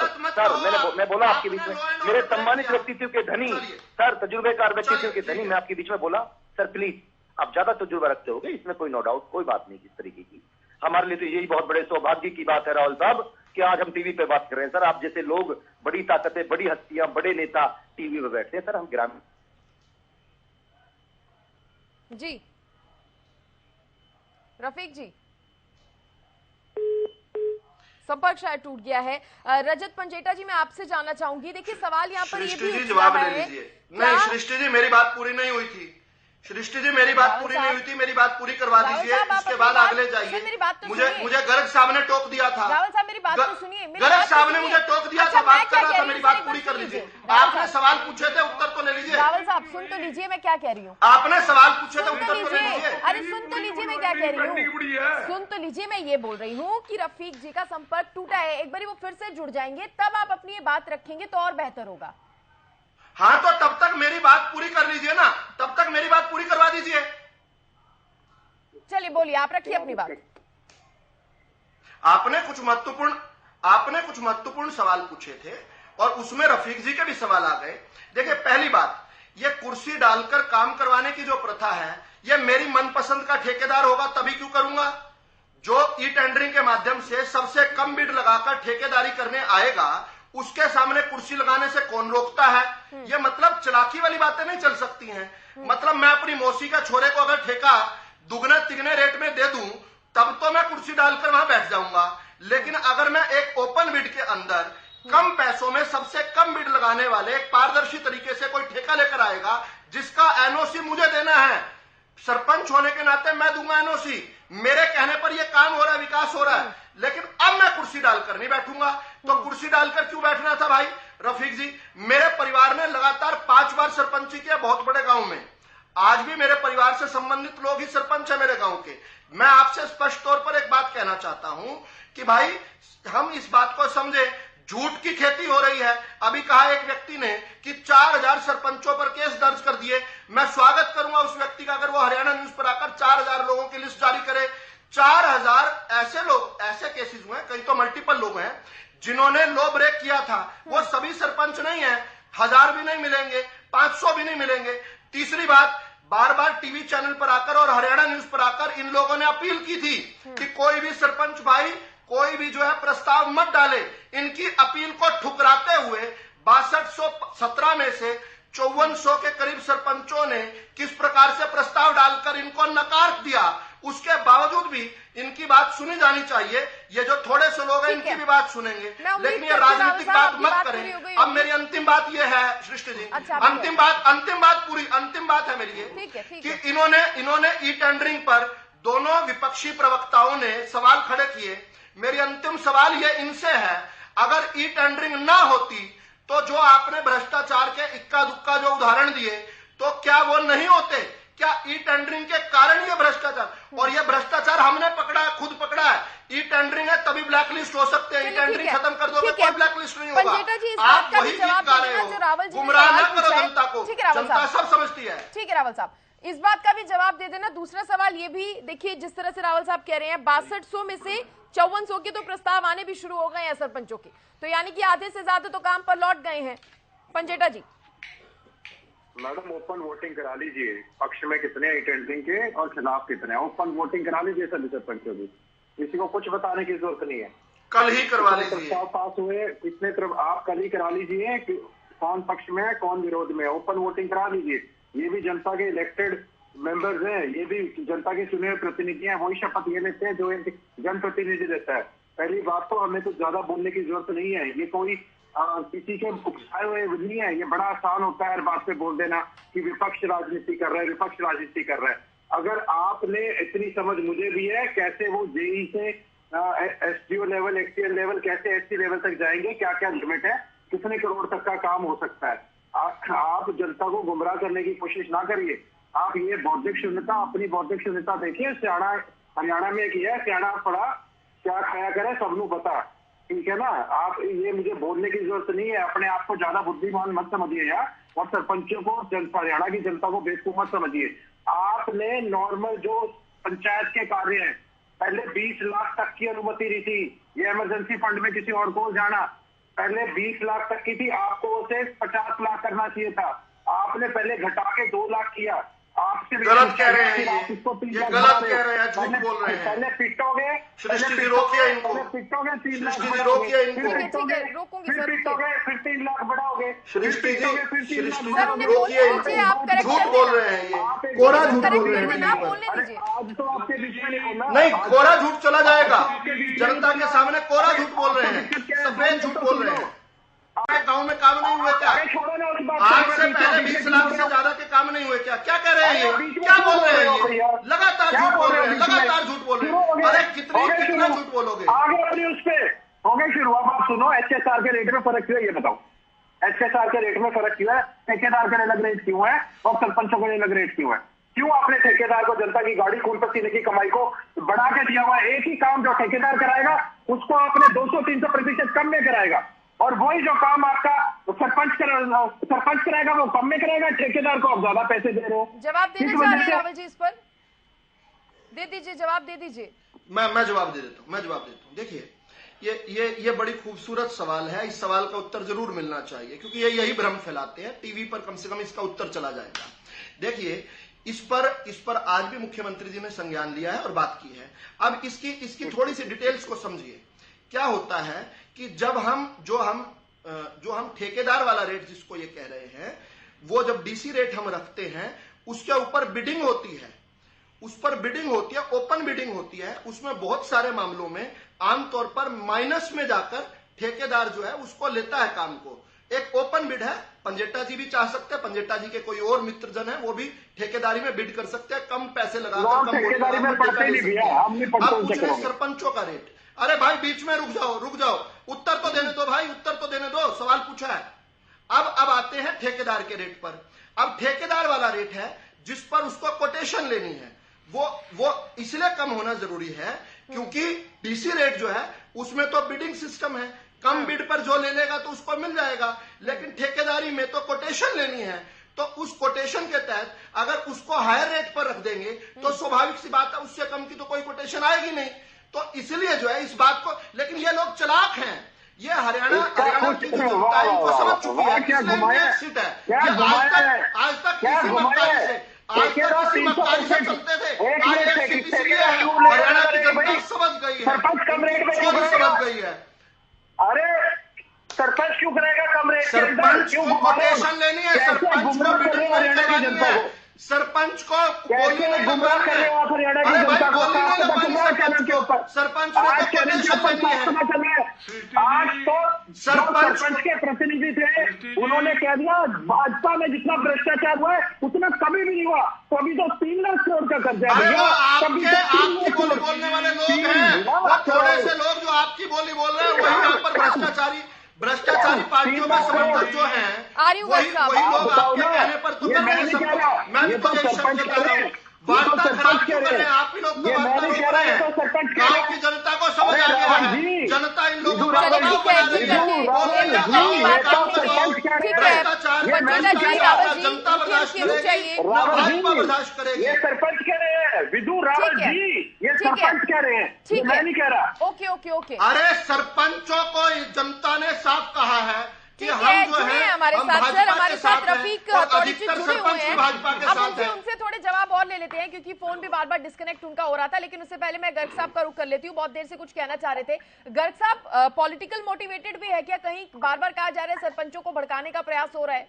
मैं बोला आपके बीच में, मेरे सम्मानित व्यक्तित्व के धनी सर, तजुर्बेकार व्यक्तित्व के धनी, मैं आपके बीच में बोला सर प्लीज, आप ज्यादा तजुर्बा रखते होगे, इसमें कोई नो डाउट, कोई बात नहीं इस तरीके की। हमारे लिए तो यही बहुत बड़े सौभाग्य की बात है राहुल साहब कि आज हम टीवी पे बात कर रहे हैं सर। आप जैसे लोग, बड़ी ताकतें, बड़ी हस्तियां, बड़े नेता टीवी पे बैठते हैं सर, हम ग्रामीण जी। रफीक जी, संपर्क शायद टूट गया है। रजत पंजेटा जी, मैं आपसे जानना चाहूंगी, देखिए सवाल यहाँ पर ये भी जी जवाब ले लीजिए। नहीं सृष्टि जी, मेरी बात पूरी नहीं हुई थी। सृष्टि जी, मेरी बात पूरी नहीं हुई थी, मेरी बात पूरी करवा दीजिए, इसके बाद अगले जाइए। मुझे गर्ग साहब ने टोक दिया था। रावल साहब, मेरी बात तो सुनिए। गर्ग साहब ने मुझे टोक दिया था, बात कर रहा था, मेरी बात पूरी कर लीजिए। आपने सवाल पूछे थे, उत्तर तो ले लीजिए। रावल साहब सुन तो लीजिए मैं क्या कह रही हूँ। आपने सवाल पूछे थे, उत्तर तो ले लीजिए। अरे सुन तो लीजिए मैं क्या कह रही हूँ। सुन तो लीजिए, मैं ये बोल रही हूँ कि रफीक जी का संपर्क टूटा है, एक बार वो फिर से जुड़ जाएंगे, तब आप अपनी ये बात रखेंगे तो और बेहतर होगा। हाँ, तो तब तक मेरी बात पूरी कर लीजिए ना, तब तक मेरी बात पूरी करवा दीजिए। चलिए बोलिए, आप रखिए अपनी बात। आपने कुछ महत्वपूर्ण सवाल पूछे थे और उसमें रफीक जी के भी सवाल आ गए। देखिए, पहली बात, ये कुर्सी डालकर काम करवाने की जो प्रथा है, ये मेरी मनपसंद का ठेकेदार होगा तभी क्यों करूंगा। जो ई टेंडरिंग के माध्यम से सबसे कम बिड लगाकर ठेकेदारी करने आएगा, उसके सामने कुर्सी लगाने से कौन रोकता है। ये मतलब चलाकी वाली बातें नहीं चल सकती हैं। मतलब मैं अपनी मौसी का छोरे को अगर ठेका दुगने तिगने रेट में दे दूं, तब तो मैं कुर्सी डालकर वहां बैठ जाऊंगा। लेकिन अगर मैं एक ओपन बिड के अंदर कम पैसों में सबसे कम बिड लगाने वाले एक पारदर्शी तरीके से कोई ठेका लेकर आएगा, जिसका एनओसी मुझे देना है, सरपंच होने के नाते मैं दूंगा एनओसी, मेरे कहने पर यह काम हो रहा है, विकास हो रहा है। लेकिन अब मैं कुर्सी डालकर नहीं बैठूंगा। तो कुर्सी डालकर क्यों बैठना था भाई रफीक जी? मेरे परिवार ने लगातार 5 बार सरपंची किया बहुत बड़े गांव में। आज भी मेरे परिवार से संबंधित लोग ही सरपंच है मेरे गांव के। मैं आपसे स्पष्ट तौर पर एक बात कहना चाहता हूं कि भाई हम इस बात को समझे, झूठ की खेती हो रही है। अभी कहा एक व्यक्ति ने कि 4000 सरपंचों पर केस दर्ज कर दिए। मैं स्वागत करूंगा उस व्यक्ति का, अगर वो हरियाणा न्यूज पर आकर 4000 लोगों की लिस्ट जारी करे। 4000 ऐसे लोग, ऐसे केसेस हुए, कई तो मल्टीपल लोग हैं जिन्होंने लो ब्रेक किया था। वो सभी सरपंच नहीं है, 1000 भी नहीं मिलेंगे, 500 भी नहीं मिलेंगे। तीसरी बात, बार बार टीवी चैनल पर आकर और हरियाणा न्यूज पर आकर इन लोगों ने अपील की थी कि कोई भी सरपंच भाई कोई भी जो है प्रस्ताव मत डाले। इनकी अपील को ठुकराते हुए 6217 में से 5400 के करीब सरपंचों ने किस प्रकार से प्रस्ताव डालकर इनको नकार दिया। उसके बावजूद भी इनकी बात सुनी जानी चाहिए। ये जो थोड़े से लोग हैं इनकी भी बात सुनेंगे, लेकिन ये राजनीतिक बात मत करें। अब मेरी अंतिम बात ये है सृष्टि जी, अंतिम बात है मेरी ये कि इन्होंने ई टेंडरिंग पर दोनों विपक्षी प्रवक्ताओं ने सवाल खड़े किए। मेरी अंतिम सवाल ये इनसे है, अगर ई टेंडरिंग ना होती तो जो आपने भ्रष्टाचार के इक्का दुक्का जो उदाहरण दिए, तो क्या वो नहीं होते? क्या ई टेंडरिंग के कारण ये भ्रष्टाचार, और ये भ्रष्टाचार हमने पकड़ा है, खुद पकड़ा है। ई टेंडरिंग है तभी ब्लैकलिस्ट हो सकते हैं। ई टेंडरिंग खत्म कर दोगे कोई ब्लैकलिस्ट नहीं होगा। आप वही चीज कर रहे हो, गुमराह न करो जनता को, जनता सब समझती है। ठीक है रावल साहब, इस बात का भी जवाब दे देना। दूसरा सवाल ये भी देखिए, जिस तरह से रावल साहब कह रहे हैं 6200 में से 5400 के तो प्रस्ताव आने भी शुरू हो गए हैं सरपंचों के, तो यानी कि आधे से ज्यादा तो काम पर लौट गए हैं। पंजेटा जी, मैडम ओपन वोटिंग करा लीजिए, पक्ष में कितने ई टेंडरिंग के और खिलाफ कितने, ओपन वोटिंग करा लीजिए सभी सरपंचों की, किसी को कुछ बताने की जरूरत नहीं है। कल ही करवा लीजिए। प्रस्ताव पास हुए कितने तरफ, आप कल ही करा लीजिए कि कौन पक्ष में है कौन विरोध में है, ओपन वोटिंग करा लीजिए। ये भी जनता के इलेक्टेड मेंबर्स हैं, ये भी जनता के चुने हुए प्रतिनिधि हैं, वही शपथ ये लेते हैं जो जनप्रतिनिधि देता है। पहली बात तो हमें तो ज्यादा बोलने की जरूरत नहीं है, ये कोई किसी के उकसाए हुए नहीं है। ये बड़ा आसान होता है हर बात पे बोल देना कि विपक्ष राजनीति कर रहा है, विपक्ष राजनीति कर रहा है। अगर आपने इतनी समझ, मुझे भी है, कैसे वो जेई से एसडीओ लेवल, एक्सीएल लेवल, कैसे एससी लेवल तक जाएंगे, क्या क्या लिमिट है, कितने करोड़ तक का काम हो सकता है। आप जनता को गुमराह करने की कोशिश ना करिए। आप ये बौद्धिक शून्यता, अपनी बौद्धिक शून्यता देखिए। सियाणा हरियाणा में किया है, सियाणा पड़ा क्या खाया करे सबनू पता, ठीक है ना। आप ये मुझे बोलने की जरूरत नहीं है, अपने आप को ज्यादा बुद्धिमान मत समझिए यार, और सरपंचों को, हरियाणा की जनता को बेवकूफ मत समझिए। आपने नॉर्मल जो पंचायत के कार्य हैं, पहले 20 लाख तक की अनुमति दी थी, ये इमरजेंसी फंड में किसी और को जाना, पहले 20 लाख तक की थी, आपको उसे 50 लाख करना चाहिए था। आपने पहले घटा के 2 लाख किया, आपसे गलत कह रहे हैं ये गलत कह रहे हैं, झूठ बोल रहे हैं। पहले पिटोगे, सृष्टि जी रोकिए इनको, पिटोगे 3 लाख, सृष्टि जी रोकिए इनको, ठीक है, रोकूंगी सर, पिटोगे फिर 3 लाख बढ़ाओगे, सृष्टि जी सर उन्हें रोकिए बोलने दीजिए, आप करेक्ट झूठ बोल रहे हैं, ये कोरा झूठ बोल रहे हैं। ना बोलने दीजिए। आज तो आपके बीच में नहीं होना, नहीं, कोरा झूठ चला जाएगा, जनता के सामने कोरा झूठ बोल रहे हैं, सफेद झूठ बोल रहे हैं। गांव में काम नहीं हुए क्या? आज से पहले 20 लाख से ज्यादा के काम नहीं हुए क्या? क्या कह रहे हैं ये? क्या बोल रहे हैं ये? लगातार झूठ बोल रहे हैं, लगातार झूठ बोल रहे हैं। अरे कितना झूठ बोलोगे? आगे वाली उस पे हो गई शुरू। अब आप सुनो, HSR के रेट में फर्क क्यों है ये बताओ। HSR के रेट में फर्क क्यों है? ठेकेदार के अलग रेट क्यों है और सरपंचों के अलग रेट क्यों है? क्यों आपने ठेकेदार को, जनता की गाड़ी खून पसीने की कमाई को बढ़ा के दिया हुआ है? एक ही काम जो ठेकेदार कराएगा उसको आपने 200-300% कम में कराएगा, और वही जो काम आपका सरपंच कराएगा वो कम में कराएगा, ठेकेदार को आप ज्यादा पैसे दे रहे हो। जवाब देना चाह रहे हैं रावल जी, इस पर दे दीजिए, जवाब दे दीजिए। मैं जवाब दे देता हूं, देखिए ये बड़ी खूबसूरत सवाल है, इस सवाल का उत्तर जरूर मिलना चाहिए, क्योंकि ये यही भ्रम फैलाते हैं। टीवी पर कम से कम इसका उत्तर चला जाएगा। देखिए, इस पर आज भी मुख्यमंत्री जी ने संज्ञान लिया है और बात की है। अब इसकी थोड़ी सी डिटेल्स को समझिए। क्या होता है कि जब जो हम ठेकेदार वाला रेट जिसको ये कह रहे हैं, वो जब डीसी रेट हम रखते हैं, उसके ऊपर बिडिंग होती है, उस पर बिडिंग होती है, ओपन बिडिंग होती है। उसमें बहुत सारे मामलों में आमतौर पर माइनस में जाकर ठेकेदार जो है उसको लेता है काम को। एक ओपन बिड है, पंजेटा जी भी चाह सकते हैं, पंजेटा जी के कोई और मित्रजन है वो भी ठेकेदारी में बिड कर सकते हैं, कम पैसे लगाकर, कम अब पूछ रहे सरपंचों का रेट। अरे भाई बीच में रुक जाओ, उत्तर तो देने दो भाई, उत्तर तो देने दो, सवाल पूछा है। अब आते हैं ठेकेदार के रेट पर। अब ठेकेदार वाला रेट है जिस पर उसको कोटेशन लेनी है, वो इसलिए कम होना जरूरी है क्योंकि डीसी रेट जो है उसमें तो बिडिंग सिस्टम है, कम बिड पर जो ले लेगा तो उसको मिल जाएगा। लेकिन ठेकेदारी में तो कोटेशन लेनी है, तो उस कोटेशन के तहत अगर उसको हायर रेट पर रख देंगे तो स्वाभाविक सी बात है उससे कम की तो कोई कोटेशन आएगी नहीं। तो इसलिए जो है इस बात को, लेकिन ये लोग चालाक हैं, ये हरियाणा की जो जनता है इनको समझ चुकी है कि सीट है। आज तक किसी मक्कारी से चलते थे, हरियाणा की जनता समझ गई है, समझ गई है। अरे सरपंच क्यों करेगा कम रेट? सरपंच को कोटेशन लेनी है, सरपंच को बिडिंग करानी है, सरपंच को बोली नहीं लगवानी है। अरे भाई बोली नहीं लगवानी सरपंच को कोटेशन लेनी है। आज तो सरपंच के प्रतिनिधि थे, उन्होंने कह दिया भाजपा में जितना भ्रष्टाचार हुआ है उतना कभी भी नहीं हुआ। तो अभी तो 3 लाख करोड़ का कर्जा है। आपकी बोली बोलने वाले लोग हैं, वो थोड़े से लोग जो आपकी बोली बोल रहे हैं वही यहाँ पर भ्रष्टाचारी पार्टियों में समर्थक जो हैं, वही लोग आपके कहने पर तो मैं भी तो यही शब्द कह रहा हूँ। वार्ता खराब क्यों कर रहे हैं आप ही लोग? तो वार्ता रोक रहे हैं। गाँव की जनता को समझ आ गया है, जनता इन लोगों को दबाव बना रही है। भ्रष्टाचार जनता बर्दाश्त करेगी, ना भाजपा बर्दाश्त करेगी। ये सरपंच कह रहे हैं, विदु रावल जी, ये सरपंच कह रहे हैं, मैं नहीं कह रहा। ओके। अरे सरपंचों को जनता ने साफ कहा है कि हम जो है हमारे साथ रफीक हथौड़ी जी जुड़े हुए हैं। अब उनसे थोड़े जवाब और ले लेते हैं क्योंकि फोन भी बार बार डिस्कनेक्ट उनका हो रहा था। लेकिन उससे पहले मैं गर्ग साहब का रुख कर लेती हूँ, बहुत देर से कुछ कहना चाह रहे थे। गर्ग साहब, पॉलिटिकल मोटिवेटेड भी है क्या? कहीं बार बार कहा जा रहा है सरपंचों को भड़काने का प्रयास हो रहा है।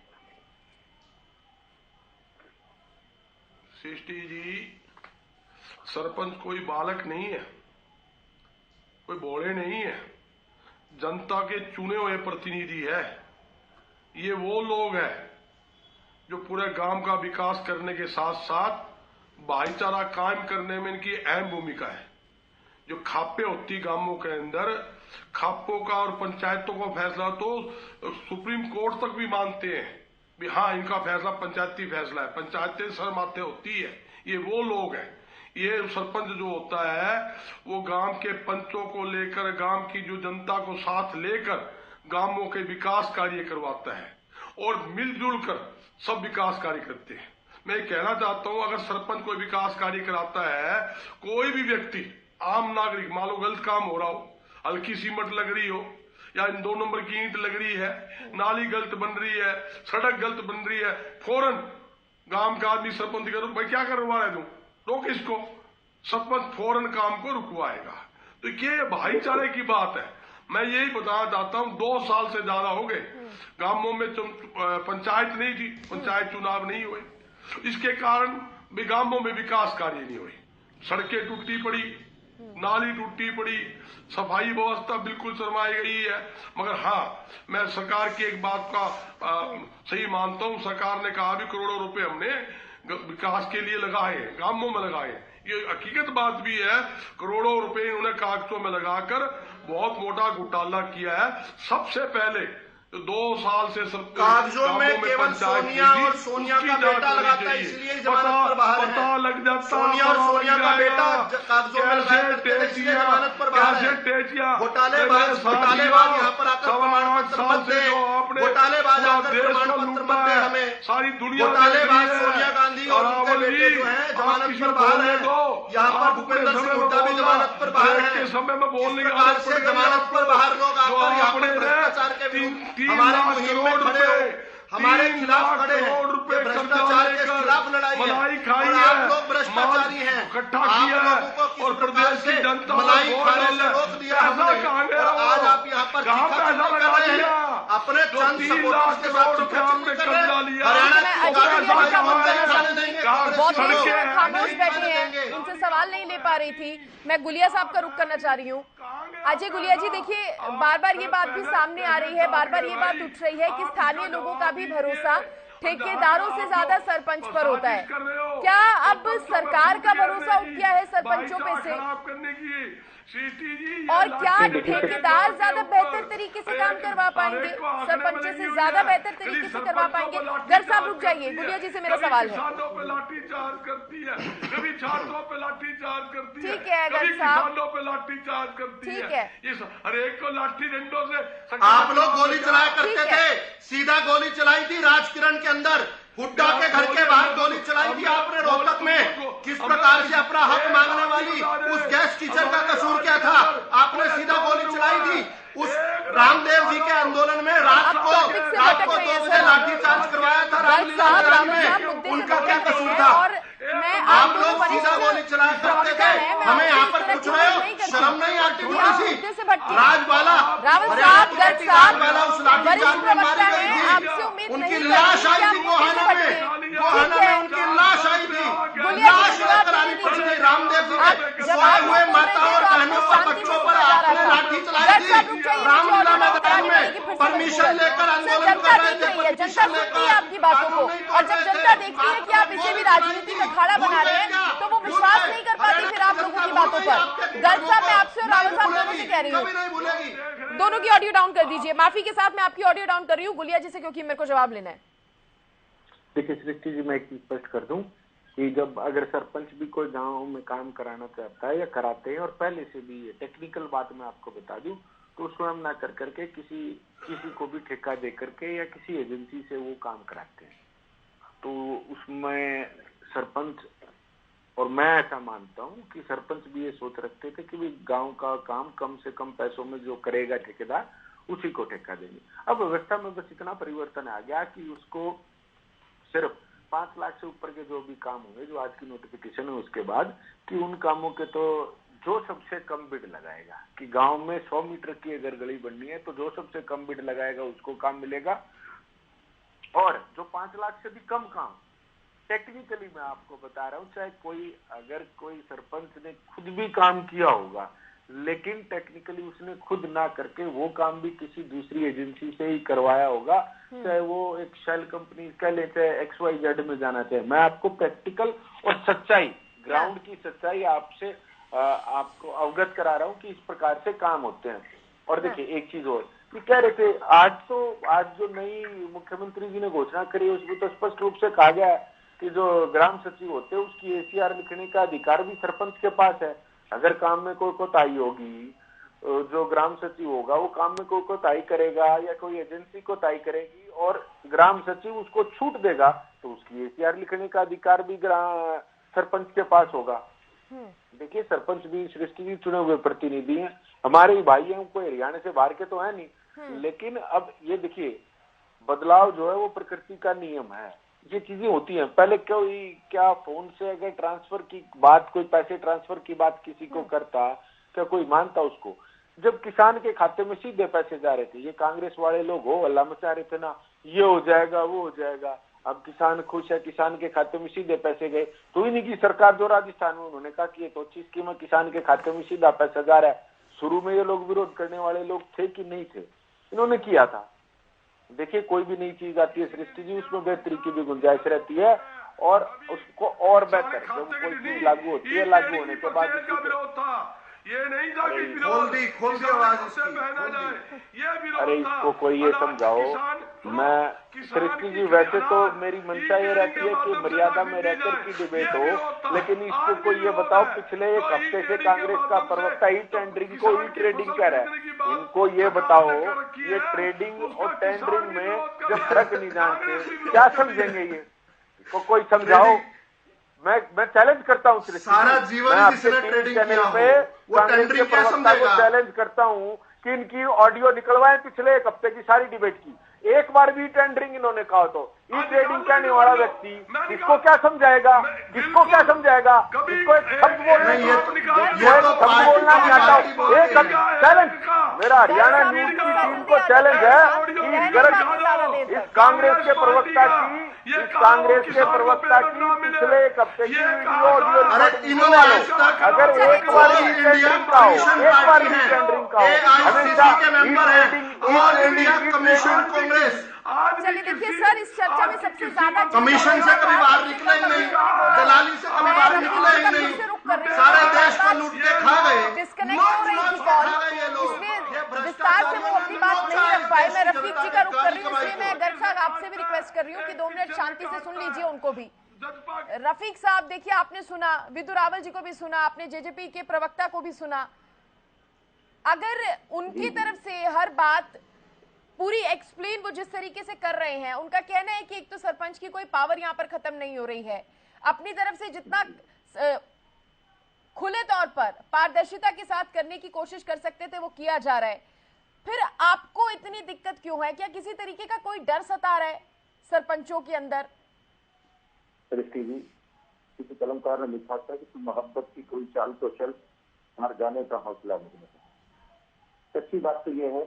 सृष्टि जी, सरपंच कोई बालक नहीं है, कोई भोले नहीं है, जनता के चुने हुए प्रतिनिधि है। ये वो लोग हैं जो पूरे गांव का विकास करने के साथ साथ भाईचारा कायम करने में इनकी अहम भूमिका है। जो खापे होती गांवों के अंदर, खापों का और पंचायतों का फैसला तो सुप्रीम कोर्ट तक भी मानते हैं भी हाँ इनका फैसला पंचायती फैसला है, पंचायतें सर माथे होती है। ये वो लोग हैं। ये सरपंच जो होता है वो गांव के पंचों को लेकर, गांव की जो जनता को साथ लेकर गांवों के विकास कार्य करवाता है और मिलजुल कर सब विकास कार्य करते हैं। मैं कहना चाहता हूं, अगर सरपंच कोई विकास कार्य कराता है, कोई भी व्यक्ति, आम नागरिक, मान लो गलत काम हो रहा हो, हल्की सीमेंट लग रही हो या 2 नंबर की ईंट लग रही है, नाली गलत बन रही है, सड़क गलत बन रही है, फौरन गांव का आदमी सरपंच करो, भाई क्या करवा रहे तुम, रोक इसको। सरपंच फौरन काम को रुकवाएगा। तो ये भाईचारे की बात है। मैं यही बताना चाहता हूँ, 2 साल से ज्यादा हो गए गांवों में पंचायत नहीं थी, पंचायत चुनाव नहीं हुए। इसके कारण भी गांवों में विकास कार्य नहीं हुए। सड़कें टूटी पड़ी, नाली टूटी पड़ी, सफाई व्यवस्था बिल्कुल शर्माई गई है। मगर हाँ, मैं सरकार की एक बात का सही मानता हूँ। सरकार ने कहा भी करोड़ों रुपए हमने विकास के लिए लगाए, गांवों में लगाए। ये हकीकत बात भी है, करोड़ों रुपए उन्होंने कागजों में लगाकर बहुत मोटा घोटाला किया है। सबसे पहले 2 साल से कागजों में केवल सोनिया और सोनिया का बेटा लगाता है, इसलिए जमानत पर बाहर है। पता लग जाता, सोनिया और सोनिया का बेटा कागजों में लगाया करते थे, इसलिए जमानत पर बाहर है। घोटालेबाज यहाँ पर आकर प्रमाण पत्र मत दे, घोटालेबाज आकर प्रमाण पत्र मत दे हमें। सारी दुनिया घोटालेबाज सोनिया गांधी और उनके बेटे जो है जमानत पर बाहर है। यहाँ पर भूपेंद्र सिंह हुड्डा भी जमानत पर बाहर है। समय में बोलने से जमानत पर बाहर लोग आकर यहाँ पर भ्रष्टाचार के विरुद्ध हमारे मुहिम में खड़े हो, हमारे खिलाफ खड़े हैं, भ्रष्टाचार के खिलाफ लड़ाई है। और आप लोग भ्रष्टाचारी हैं, आप लोगों को किस प्रकार से मलाई खाने से रोक दिया हमने, और आज आप यहाँ पर चीखा कर रहे हैं अपने चंद सपोर्टर्स के साथ चीखा कर रहे हैं। बहुत लोग खामोश बैठे हैं, इनसे सवाल नहीं ले पा रही थी। मैं गुलिया साहब का रुख करना चाह रही हूँ। अजय गुलिया जी, देखिए बार बार ये बात भी सामने आ रही है, बार बार ये बात उठ रही है कि स्थानीय लोगों का भी भरोसा ठेकेदारों से ज्यादा सरपंच पर होता है। क्या अब सरकार का भरोसा उठ गया है सरपंचों पे से, और क्या ठेकेदार ज्यादा बेहतर तरीके से काम करवा पाएंगे, सरपंच से ज्यादा बेहतर तरीके से करवा पाएंगे? घर साहब रुक जाइए, गुलिया जी से मेरा सवाल है। ठीक है घर साहब, ठीक है। अरे एक को लाठी डंडों से आप लोग गोली चलाया करते थे, सीधा गोली चलाई थी राजकिरण के अंदर, हुड्डा के घर के बाहर गोली चलाई थी आपने रोहतक में। किस प्रकार से अपना हक मांगने वाली उस गैस टीचर का कसूर क्या था? आपने सीधा गोली चलाई थी। उस रामदेव जी के आंदोलन में रात को 2 बजे लाठीचार्ज करवाया था रामलीला मैदान में, उनका क्या कसूर था? आप लोग सीधा गोली चलाया करते थे, हमें यहाँ पर पूछ रहे हो? शर्म नहीं आती थोड़ी सी? राजबाला उस लाठीचार्ज में मारी गई थी, उनकी लाश आई थी गोहाना में उनकी लाश आई थी, लाश लेकर आनी पड़ गई। रामदेव जी के सोए हुए माताओं और बहनों पर, बच्चों पर आपने लाठी चलाई थी रामलीला मैदान में, परमिशन लेकर आंदोलन कर रहे थे, परमिशन लेकर। आपकी बातों को, और जब जनता देखती है कि आप इसे भी राजनीति का अखाड़ा बना रहे हैं तो वो विश्वास नहीं कर पाती फिर आप लोगों की बातों पर। गर्ग साहब, मैं आपसे और रावत साहब दोनों से कह रही हूँ, दोनों की ऑडियो डाउन कर दीजिए। माफी के साथ मैं आपकी ऑडियो डाउन कर रही हूँ गुलिया जी से, क्योंकि मेरे को जवाब लेना है। देखिए सृष्टि जी, मैं एक चीज स्पष्ट कर दूं कि जब अगर सरपंच भी कोई गांव में काम कराना चाहता है या कराते हैं, और पहले से भी ये टेक्निकल बात मैं आपको बता दूं, तो स्वयं ना कर करके किसी को भी ठेका दे करके या किसी एजेंसी से वो काम कराते हैं। तो उसमें सरपंच, और मैं ऐसा मानता हूं कि सरपंच भी ये सोच रखते थे कि भी गांव का काम कम से कम पैसों में जो करेगा ठेकेदार, उसी को ठेका देंगे। अब व्यवस्था में बस इतना परिवर्तन आ गया कि उसको सिर्फ 5 लाख से ऊपर के जो भी काम होंगे, जो आज की नोटिफिकेशन है उसके बाद, कि उन कामों के तो जो सबसे कम बिड लगाएगा, कि गांव में 100 मीटर की अगर गली बननी है तो जो सबसे कम बिड लगाएगा उसको काम मिलेगा। और जो 5 लाख से भी कम काम, टेक्निकली मैं आपको बता रहा हूँ, चाहे अगर कोई सरपंच ने खुद भी काम किया होगा, लेकिन टेक्निकली उसने खुद ना करके वो काम भी किसी दूसरी एजेंसी से ही करवाया होगा, चाहे वो एक शेल कंपनी कह ले, चाहे XYZ में जाना चाहे। मैं आपको प्रैक्टिकल और सच्चाई, ग्राउंड की सच्चाई आपको अवगत करा रहा हूँ कि इस प्रकार से काम होते हैं। और देखिए एक चीज और कि कह रहे थे, आज जो नई मुख्यमंत्री जी ने घोषणा करी है उसमें तो स्पष्ट रूप से कहा गया है कि जो ग्राम सचिव होते हैं उसकी ACR लिखने का अधिकार भी सरपंच के पास है। अगर काम में कोई कोताही होगी, जो ग्राम सचिव होगा वो काम में कोई कोताही करेगा या कोई एजेंसी कोताही करेगी और ग्राम सचिव उसको छूट देगा, तो उसकी ACR लिखने का अधिकार भी सरपंच के पास होगा। देखिए सरपंच भी सृष्टि जी चुने हुए प्रतिनिधि हैं, हमारे ही भाई हैं, कोई हरियाणा से बाहर के तो है नहीं। लेकिन अब ये देखिए, बदलाव जो है वो प्रकृति का नियम है। ये चीजें होती हैं। पहले क्या फोन से अगर ट्रांसफर की बात, कोई पैसे ट्रांसफर की बात किसी को करता, क्या कोई मानता उसको? जब किसान के खाते में सीधे पैसे जा रहे थे, ये कांग्रेस वाले लोग हो अल्लाह मचा रहे थे ना, ये हो जाएगा वो हो जाएगा, अब किसान खुश है, किसान के खाते में सीधे पैसे गए। तो इन्हीं की सरकार जो राजस्थान में, उन्होंने कहा कि ये तो अच्छी स्कीम है, किसान के खाते में सीधा पैसा जा रहा है। शुरू में ये लोग विरोध करने वाले लोग थे कि नहीं थे, इन्होंने किया था। देखिए, कोई भी नई चीज आती है सृष्टि जी, उसमें बेहतरी की भी गुंजाइश रहती है और उसको और बेहतर, जब कोई चीज लागू होती है, लागू होने के बाद ये नहीं था कि खोल दी आवाज से बहना जाए, ये विरोध अरे इसको कोई ये समझाओ। मैं सृष्टि जी, वैसे तो मेरी मंशा ये रहती है कि मर्यादा में रहकर की डिबेट हो, लेकिन इसको कोई ये बताओ, पिछले एक हफ्ते से कांग्रेस का प्रवक्ता ई टेंडरिंग को ई ट्रेडिंग कह रहा है। इनको ये बताओ, ये ट्रेडिंग और टेंडरिंग में जब फर्क नहीं जानते, क्या समझेंगे ये? इसको कोई समझाओ। मैं चैलेंज करता हूँ, सारा जीवन किसने ट्रेडिंग किया हो, वो टेंडरिंग क्या समझेगा? चैलेंज करता हूँ कि इनकी ऑडियो निकलवाएं पिछले एक हफ्ते की सारी डिबेट की। एक बार भी टेंडरिंग इन्होंने कहा तो ई ट्रेडिंग कहने वाला व्यक्ति किसको क्या समझाएगा, किसको क्या समझाएगा? इसको एक शब्द बोलना नहीं आता। एक चैलेंज, मेरा हरियाणा न्यूज की टीम को चैलेंज है कि इस कांग्रेस के प्रवक्ता की पिछले एक हफ्ते की ऑडियो, अगर एक बार भी टेंडरिंग का हो, एक बार भी टेंडरिंग का हो, हमेशा चलिए देखिए सर, इस चर्चा में सबसे ज्यादा कमीशन से कभी बाहर निकले ही नहीं, दलाली से कभी बाहर निकले ही नहीं, सारे देश को लूट के खा गए, डिस्कनेक्ट हो रही थी कॉल, इसलिए विस्तार से वो अपनी बात नहीं रख पाए। मैं रफीक जी का रुख कर रही हूँ, इसलिए मैं गर्ग साहब आपसे भी रिक्वेस्ट कर रही हूँ कि 2 मिनट शांति से सुन लीजिए उनको भी। रफीक साहब देखिए, आपने सुना, विदु रावल जी को भी सुना, आपने जेजेपी के प्रवक्ता को भी सुना। अगर उनकी तरफ से हर बात पूरी एक्सप्लेन वो जिस तरीके से कर रहे हैं, उनका कहना है कि एक तो सरपंच की कोई पावर यहाँ पर खत्म नहीं हो रही है, अपनी तरफ से जितना खुले तौर पर पारदर्शिता के साथ करने की कोशिश कर सकते थे वो किया जा रहा है, फिर आपको इतनी दिक्कत क्यों है? क्या किसी तरीके का कोई डर सता रहा है सरपंचों के अंदर? सृष्टि जी, किसी कलमकार ने लिखा था कि मोहब्बत की कोई चाल तो चल, हार जाने का हौसला नहीं। सच्ची बात तो ये है,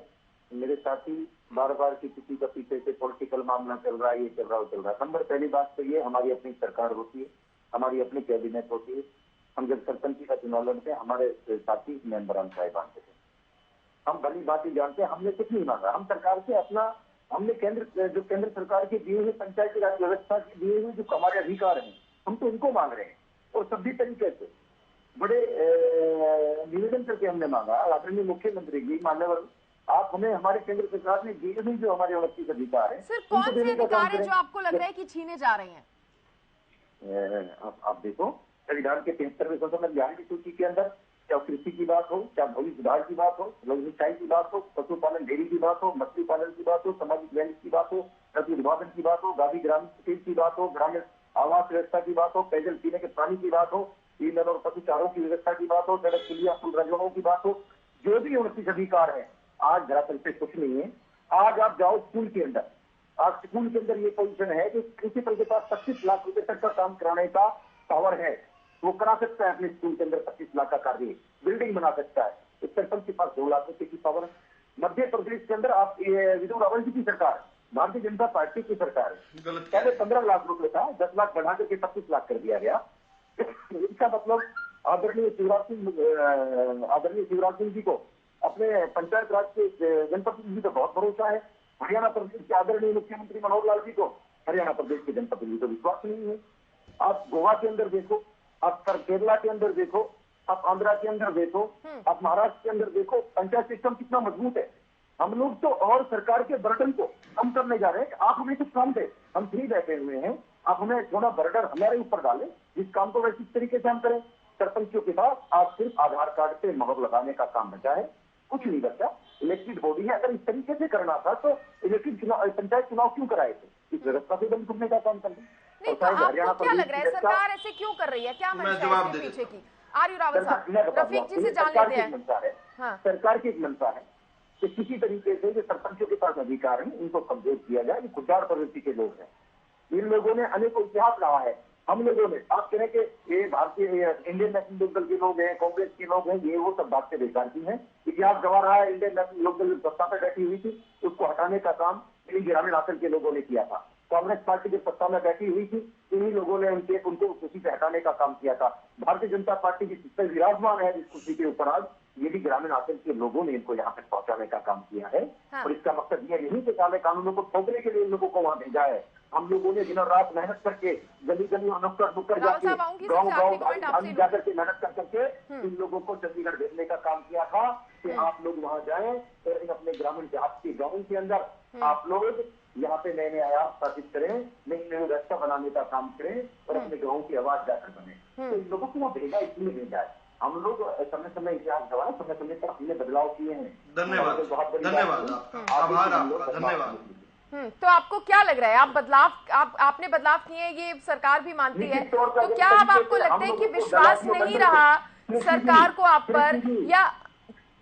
मेरे साथी बार बार किसी का पीछे से पॉलिटिकल मामला चल रहा है, ये चल रहा है, वो चल रहा है। नंबर पहली बात तो ये, हमारी अपनी सरकार होती है, हमारी अपनी कैबिनेट होती है। हम जब सरपंची का चुनाव लड़ते हैं, हमारे साथी मेंबरान साहिबान थे, हम भली बात ही जानते हैं, हमने कुछ नहीं मांगा। हम सरकार से हमने केंद्र सरकार के दिए हुए पंचायती राज व्यवस्था के दिए हुए जो हमारे अधिकार हैं, हम तो उनको मांग रहे हैं और सभी तरीके से बड़े निवेदन करके हमने मांगा। आदरणीय मुख्यमंत्री जी, मान्यवर, आप हमें हमारे केंद्र सरकार ने दिए हुए जो हमारे 29 अधिकार है, सिर्फ कौन से अधिकार है जो आपको लग रहा है कि छीने जा रहे हैं? आप देखो, संविधान के 73वें संशोधन अभियान की सूची के अंदर, चाहे कृषि की बात हो, चाहे भविष्य सुधार की बात हो, लघु सिंचाई की बात हो, पशुपालन डेयरी की बात हो, मछली पालन की बात हो, सामाजिक न्याय की बात हो, रबी उत्पादन की बात हो, गावी ग्रामीण स्कीम की बात हो, ग्रामीण आवास व्यवस्था की बात हो, पेयजल पीने के पानी की बात हो, ईंधन और पशु चारों की व्यवस्था की बात हो, सड़क पुलिया पुल रजवाड़ों की बात हो, जो भी 29 अधिकार है, आज धरातल पे कुछ नहीं है। आज आप जाओ स्कूल के अंदर, आज स्कूल के अंदर ये पोजीशन है कि प्रिंसिपल के पास 25 लाख रुपए तक का काम कराने का पावर है, वो करा सकता है अपने स्कूल के अंदर 25 लाख का कार्य, बिल्डिंग बना सकता है। इस सरपंच के पास 2 लाख रुपए की पावर है। मध्य प्रदेश के अंदर आप विदु रावल जी की सरकार, भारतीय जनता पार्टी की सरकार है, पहले 15 लाख रुपए था, 10 लाख बढ़ा करके 25 लाख कर दिया गया। इसका मतलब आदरणीय शिवराज सिंह जी को अपने पंचायत राज के जनप्रतिनिधि पर बहुत भरोसा है। हरियाणा प्रदेश के आदरणीय मुख्यमंत्री मनोहर लाल जी को हरियाणा प्रदेश के जनप्रतिनिधि को विश्वास नहीं है। आप गोवा के अंदर देखो, आप केरला के अंदर देखो, आप आंध्रा के अंदर देखो, आप महाराष्ट्र के अंदर देखो, पंचायत सिस्टम कितना मजबूत है। हम लोग तो और सरकार के बर्डन को कम करने जा रहे हैं। आप हमें कुछ काम दे, हम फ्री बैठे हुए हैं, आप हमें थोड़ा बर्डन हमारे ऊपर डालें, जिस काम को वैसे इस तरीके से हम करें। सरपंचों के पास आप सिर्फ आधार कार्ड पे मोहर लगाने का काम बचा है, कुछ नहीं बचा। इलेक्टेड बॉडी है, अगर इस तरीके से करना था तो इलेक्टेड पंचायत चुनाव क्यों कराए थे? इस व्यवस्था से बंद करने का काम कर नहीं, तो आपको क्या लग रहा है सरकार ऐसे क्यों कर रही है? क्या मंशा है पीछे की? आर्य रावल साहब, रफीक जी से जान लेते हैं। सरकार की एक मंशा है कि किसी तरीके से जो सरपंचों के पास अधिकार है उनको कमजोर किया जाए। ये खुददार प्रवृत्ति के लोग हैं, इन लोगों ने अनेकों इतिहास रहा है। हम लोगों ने आप कहें कि ये भारतीय इंडियन नेशनल लोकदल के लोग हैं, कांग्रेस के लोग हैं, ये वो सब बातें बेकार की हैं। इतिहास गवाह रहा है, इंडियन नेशनल लोकदल सत्ता में बैठी हुई थी, उसको हटाने का काम इन्हीं ग्रामीण अंचल के लोगों ने किया था। कांग्रेस पार्टी जब सत्ता में बैठी हुई थी, इन्हीं लोगों ने उनको कुर्सी से हटाने का काम किया था। भारतीय जनता पार्टी जिस पर विराजमान है जिस कुर्सी के ऊपर आज, ये भी ग्रामीण अंचल के लोगों ने इनको यहाँ तक पहुंचाने का काम किया है। हाँ। और इसका मकसद ये नहीं कि काले कानूनों को थोपने के लिए इन लोगों को वहां भेजा है। हम लोगों ने दिनों रात मेहनत करके गली गली और नुक्कड़ जाके गाँव जाकर के मेहनत कर करके इन लोगों को चंडीगढ़ भेजने का काम किया था कि आप लोग वहां जाएं और इन अपने ग्रामीण देहात के गाँव के अंदर आप लोग यहाँ पे नए नए आयाम स्थापित करें, नई नई व्यवस्था बनाने का काम करें और अपने गाँव की आवाज जाकर बने। तो इन लोगों को वो भेजा इसलिए भेजा है। हम लोग समय समय इतिहास गवाह, समय समय पर हमने बदलाव किए हैं। धन्यवाद, धन्यवाद, आभार आपका, धन्यवाद। तो आपको क्या लग रहा है, आपने बदलाव किए, ये सरकार भी मानती है, तो क्या अब आपको लगता है कि विश्वास नहीं रहा सरकार को आप पर, या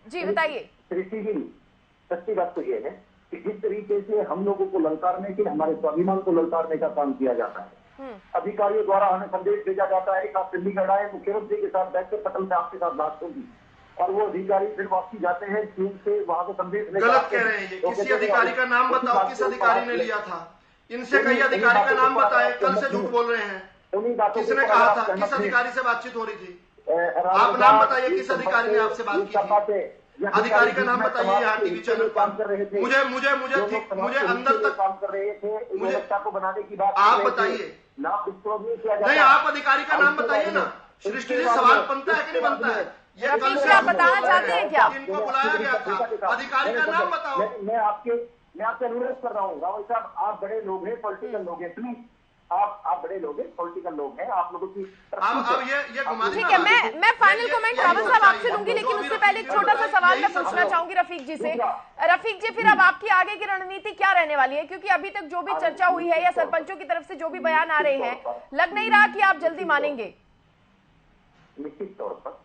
जी बताइए। सच्ची बात तो ये है कि जिस तरीके से हम लोगों को ललकारने के, हमारे स्वाभिमान को ललकारने का काम किया जाता है, अधिकारियों द्वारा हमें संदेश भेजा जाता है कि आप चंडीगढ़ आए, मुख्यमंत्री के साथ बैठकर पटल से आपके साथ बात होगी, और वो अधिकारी फिर वापसी जाते हैं चीन से, वहां से संदेश गलत कह रहे हैं। किसी अधिकारी का नाम बताओ, किस अधिकारी ने लिया था, इनसे कई अधिकारी का नाम बताए, कल से झूठ बोल रहे हैं। किसने कहा था, किस अधिकारी से बातचीत हो रही थी, आप नाम बताइए, किस अधिकारी ने आपसे बात की थी, अधिकारी का नाम बताइए यहाँ टीवी चैनल पर। मुझे अंदर तक काम कर रहे थे, मुझे को बनाने की बात आप बताइए। नहीं, आप अधिकारी का नाम बताइए ना। सृष्टि जी, सवाल बनता है कि नहीं बनता है? ये कल से आप बताना चाहते हैं क्या? इनको बुलाया गया था, अधिकारी का नाम बताओ। मैं आपसे अनुरोध कर रहा हूँ रावल साहब, आप बड़े लोग हैं, पॉलिटिकल लोग हैं, प्लीज आप बड़े लोग हैं, पॉलिटिकल लोग हैं, आप लोगों की अब ये ठीक है। मैं फाइनल कमेंट रावल साहब आपसे लूंगी, लेकिन उससे पहले एक छोटा सा सवाल मैं पूछना चाहूंगी रफीक जी से। रफीक जी, फिर अब आपकी आगे की रणनीति क्या रहने वाली है, क्योंकि अभी तक जो भी चर्चा हुई है या सरपंचों की तरफ से जो भी बयान आ रहे हैं, लग नहीं रहा कि आप जल्दी मानेंगे। निश्चित तौर पर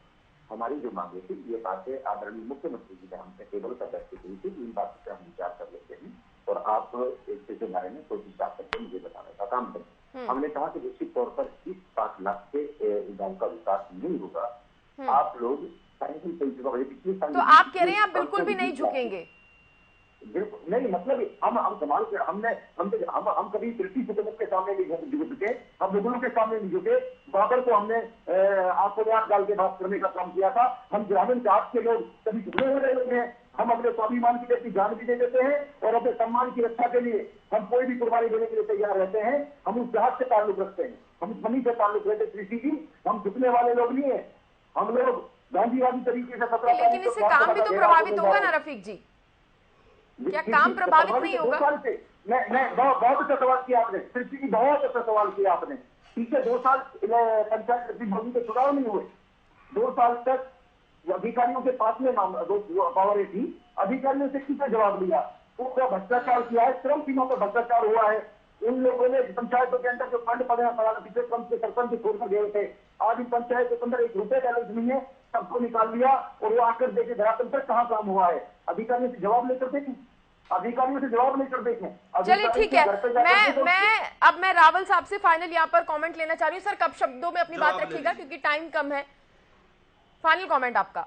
हमारी जो मांगे थी, ये बातें आदरणीय मुख्यमंत्री जी ने हमसे टेबल पर बैठक हुई थी, इन बातों पर हम विचार कर लेते हैं और आप इसके बारे में कोई विचार करके मुझे बताने का काम करें। हमने कहा कि निश्चित तौर पर इस 5 लाख से गांव का विकास नहीं होगा। आप लोग तो आप कह रहे हैं आप बिल्कुल भी नहीं झुकेंगे? बिल्कुल नहीं, मतलब हम कमाल के हम कभी ब्रिटिश हुकूमत के सामने नहीं झुके, हम मुगलों के सामने नहीं झुके। बाबर को हमने आंखों में आंख डाल के बात करने का काम किया था। हम ग्रामीण जात के लोग कभी झुके हुए लोग हैं। हम अपने स्वाभिमान की जैसी जान भी दे देते हैं और अपने सम्मान की रक्षा के लिए हम कोई भी कुर्बानी देने के लिए तैयार रहते हैं। हम उस जहाज से ताल्लुक रखते हैं, हम उस जमीन से ताल्लुक रखते हैं। कृषि जी, हम झुकने वाले लोग नहीं है। हम लोग गांधीवादी तरीके से लेकिन इससे काम भी तो प्रभावित होगा ना रफीक जी, क्या काम प्रभावित नहीं होगा? मैं बहुत अच्छा सवाल किया आपने, कृषि की बहुत अच्छा सवाल किया आपने। पिछले 2 साल पंचायत प्रतिनिधि के चुनाव नहीं हुए, 2 साल तक अधिकारियों के पास में पावरें थी, अधिकारियों से किसने जवाब लिया? पूरा भ्रष्टाचार किया है, श्रम सीमा पर भ्रष्टाचार हुआ है। उन लोगों ने पंचायतों के अंदर जो फंड पड़ा पिछले क्रम के सरपंच छोड़कर गए थे, आज इन पंचायतों के अंदर 1 रुपए बैलेंस नहीं है, सबको निकाल दिया और वो आकर देखे धरातल पर कहाँ काम हुआ है। अधिकारियों से जवाब लेकर देखें, अधिकारियों से जवाब लेकर देखें। चलिए ठीक है, मैं रावल साहब से फाइनल यहाँ पर कमेंट लेना चाह रही हूँ। सर, कब शब्दों में अपनी बात रखिएगा क्योंकि टाइम कम है। फाइनल कमेंट आपका।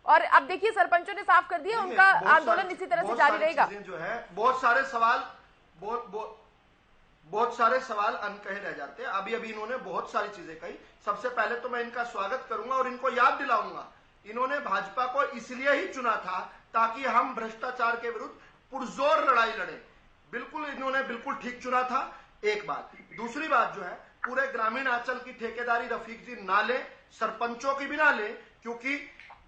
और अब देखिए सरपंचों ने साफ कर दिया, उनका आंदोलन इसी तरह से जारी रहेगा। जो है बहुत सारे सवाल अनकहे रह जाते हैं। अभी इन्होंने बहुत सारी चीजें कही। सबसे पहले तो मैं इनका स्वागत करूंगा और इनको याद दिलाऊंगा, इन्होंने भाजपा को इसलिए ही चुना था ताकि हम भ्रष्टाचार के विरुद्ध पुरजोर लड़ाई लड़े। बिल्कुल, इन्होंने बिल्कुल ठीक चुना था। एक बात। दूसरी बात जो है, पूरे ग्रामीण अंचल की ठेकेदारी रफीक जी ना ले, सरपंचों की भी ना ले, क्योंकि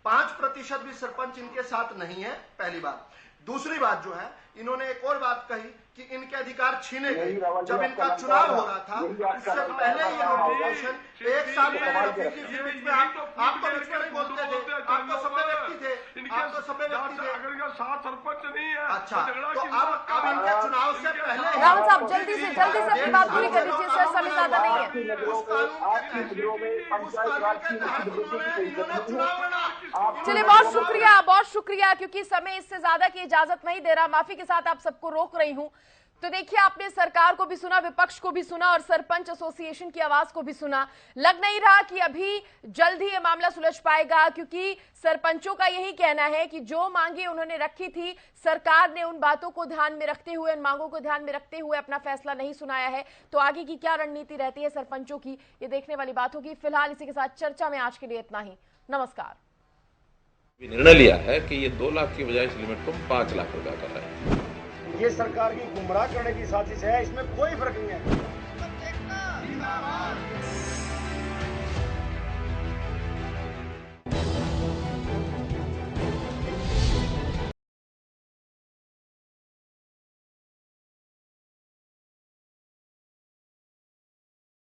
5% भी सरपंच इनके साथ नहीं है, पहली बात। दूसरी बात जो है, इन्होंने एक और बात कही कि इनके अधिकार छीने गए। जब इनका चुनाव हो रहा था उससे पहले ये नोटिफिकेशन 1 साल पहले आप तो बीच में नहीं बोलते थे, आप तो सभ्य व्यक्ति थे, आप तो सभ्य व्यक्ति थे। सरपंच नहीं है। अच्छा, तो अब इनके चुनाव से पहले रावल साहब जल्दी से अपनी बात पूरी कर लीजिए सर, समय ज्यादा नहीं है। उस कानून के तहत इन्होंने चुनाव लड़ा। चलिए, बहुत शुक्रिया, क्योंकि समय इससे ज्यादा की इजाजत नहीं दे रहा। माफी के साथ आप सबको रोक रही हूँ। तो देखिए, आपने सरकार को भी सुना, विपक्ष को भी सुना और सरपंच एसोसिएशन की आवाज को भी सुना। लग नहीं रहा कि अभी जल्द ही यह मामला सुलझ पाएगा, क्योंकि सरपंचों का यही कहना है कि जो मांगे उन्होंने रखी थी, सरकार ने उन बातों को ध्यान में रखते हुए, उन मांगों को ध्यान में रखते हुए अपना फैसला नहीं सुनाया है। तो आगे की क्या रणनीति रहती है सरपंचों की, ये देखने वाली बात होगी। फिलहाल इसी के साथ चर्चा में आज के लिए इतना ही। नमस्कार। निर्णय लिया है कि ये 2 लाख की बजाय इस लिमिट को 5 लाख रुपया कर रहे हैं। ये सरकार की गुमराह करने की साजिश है, इसमें कोई फर्क नहीं है।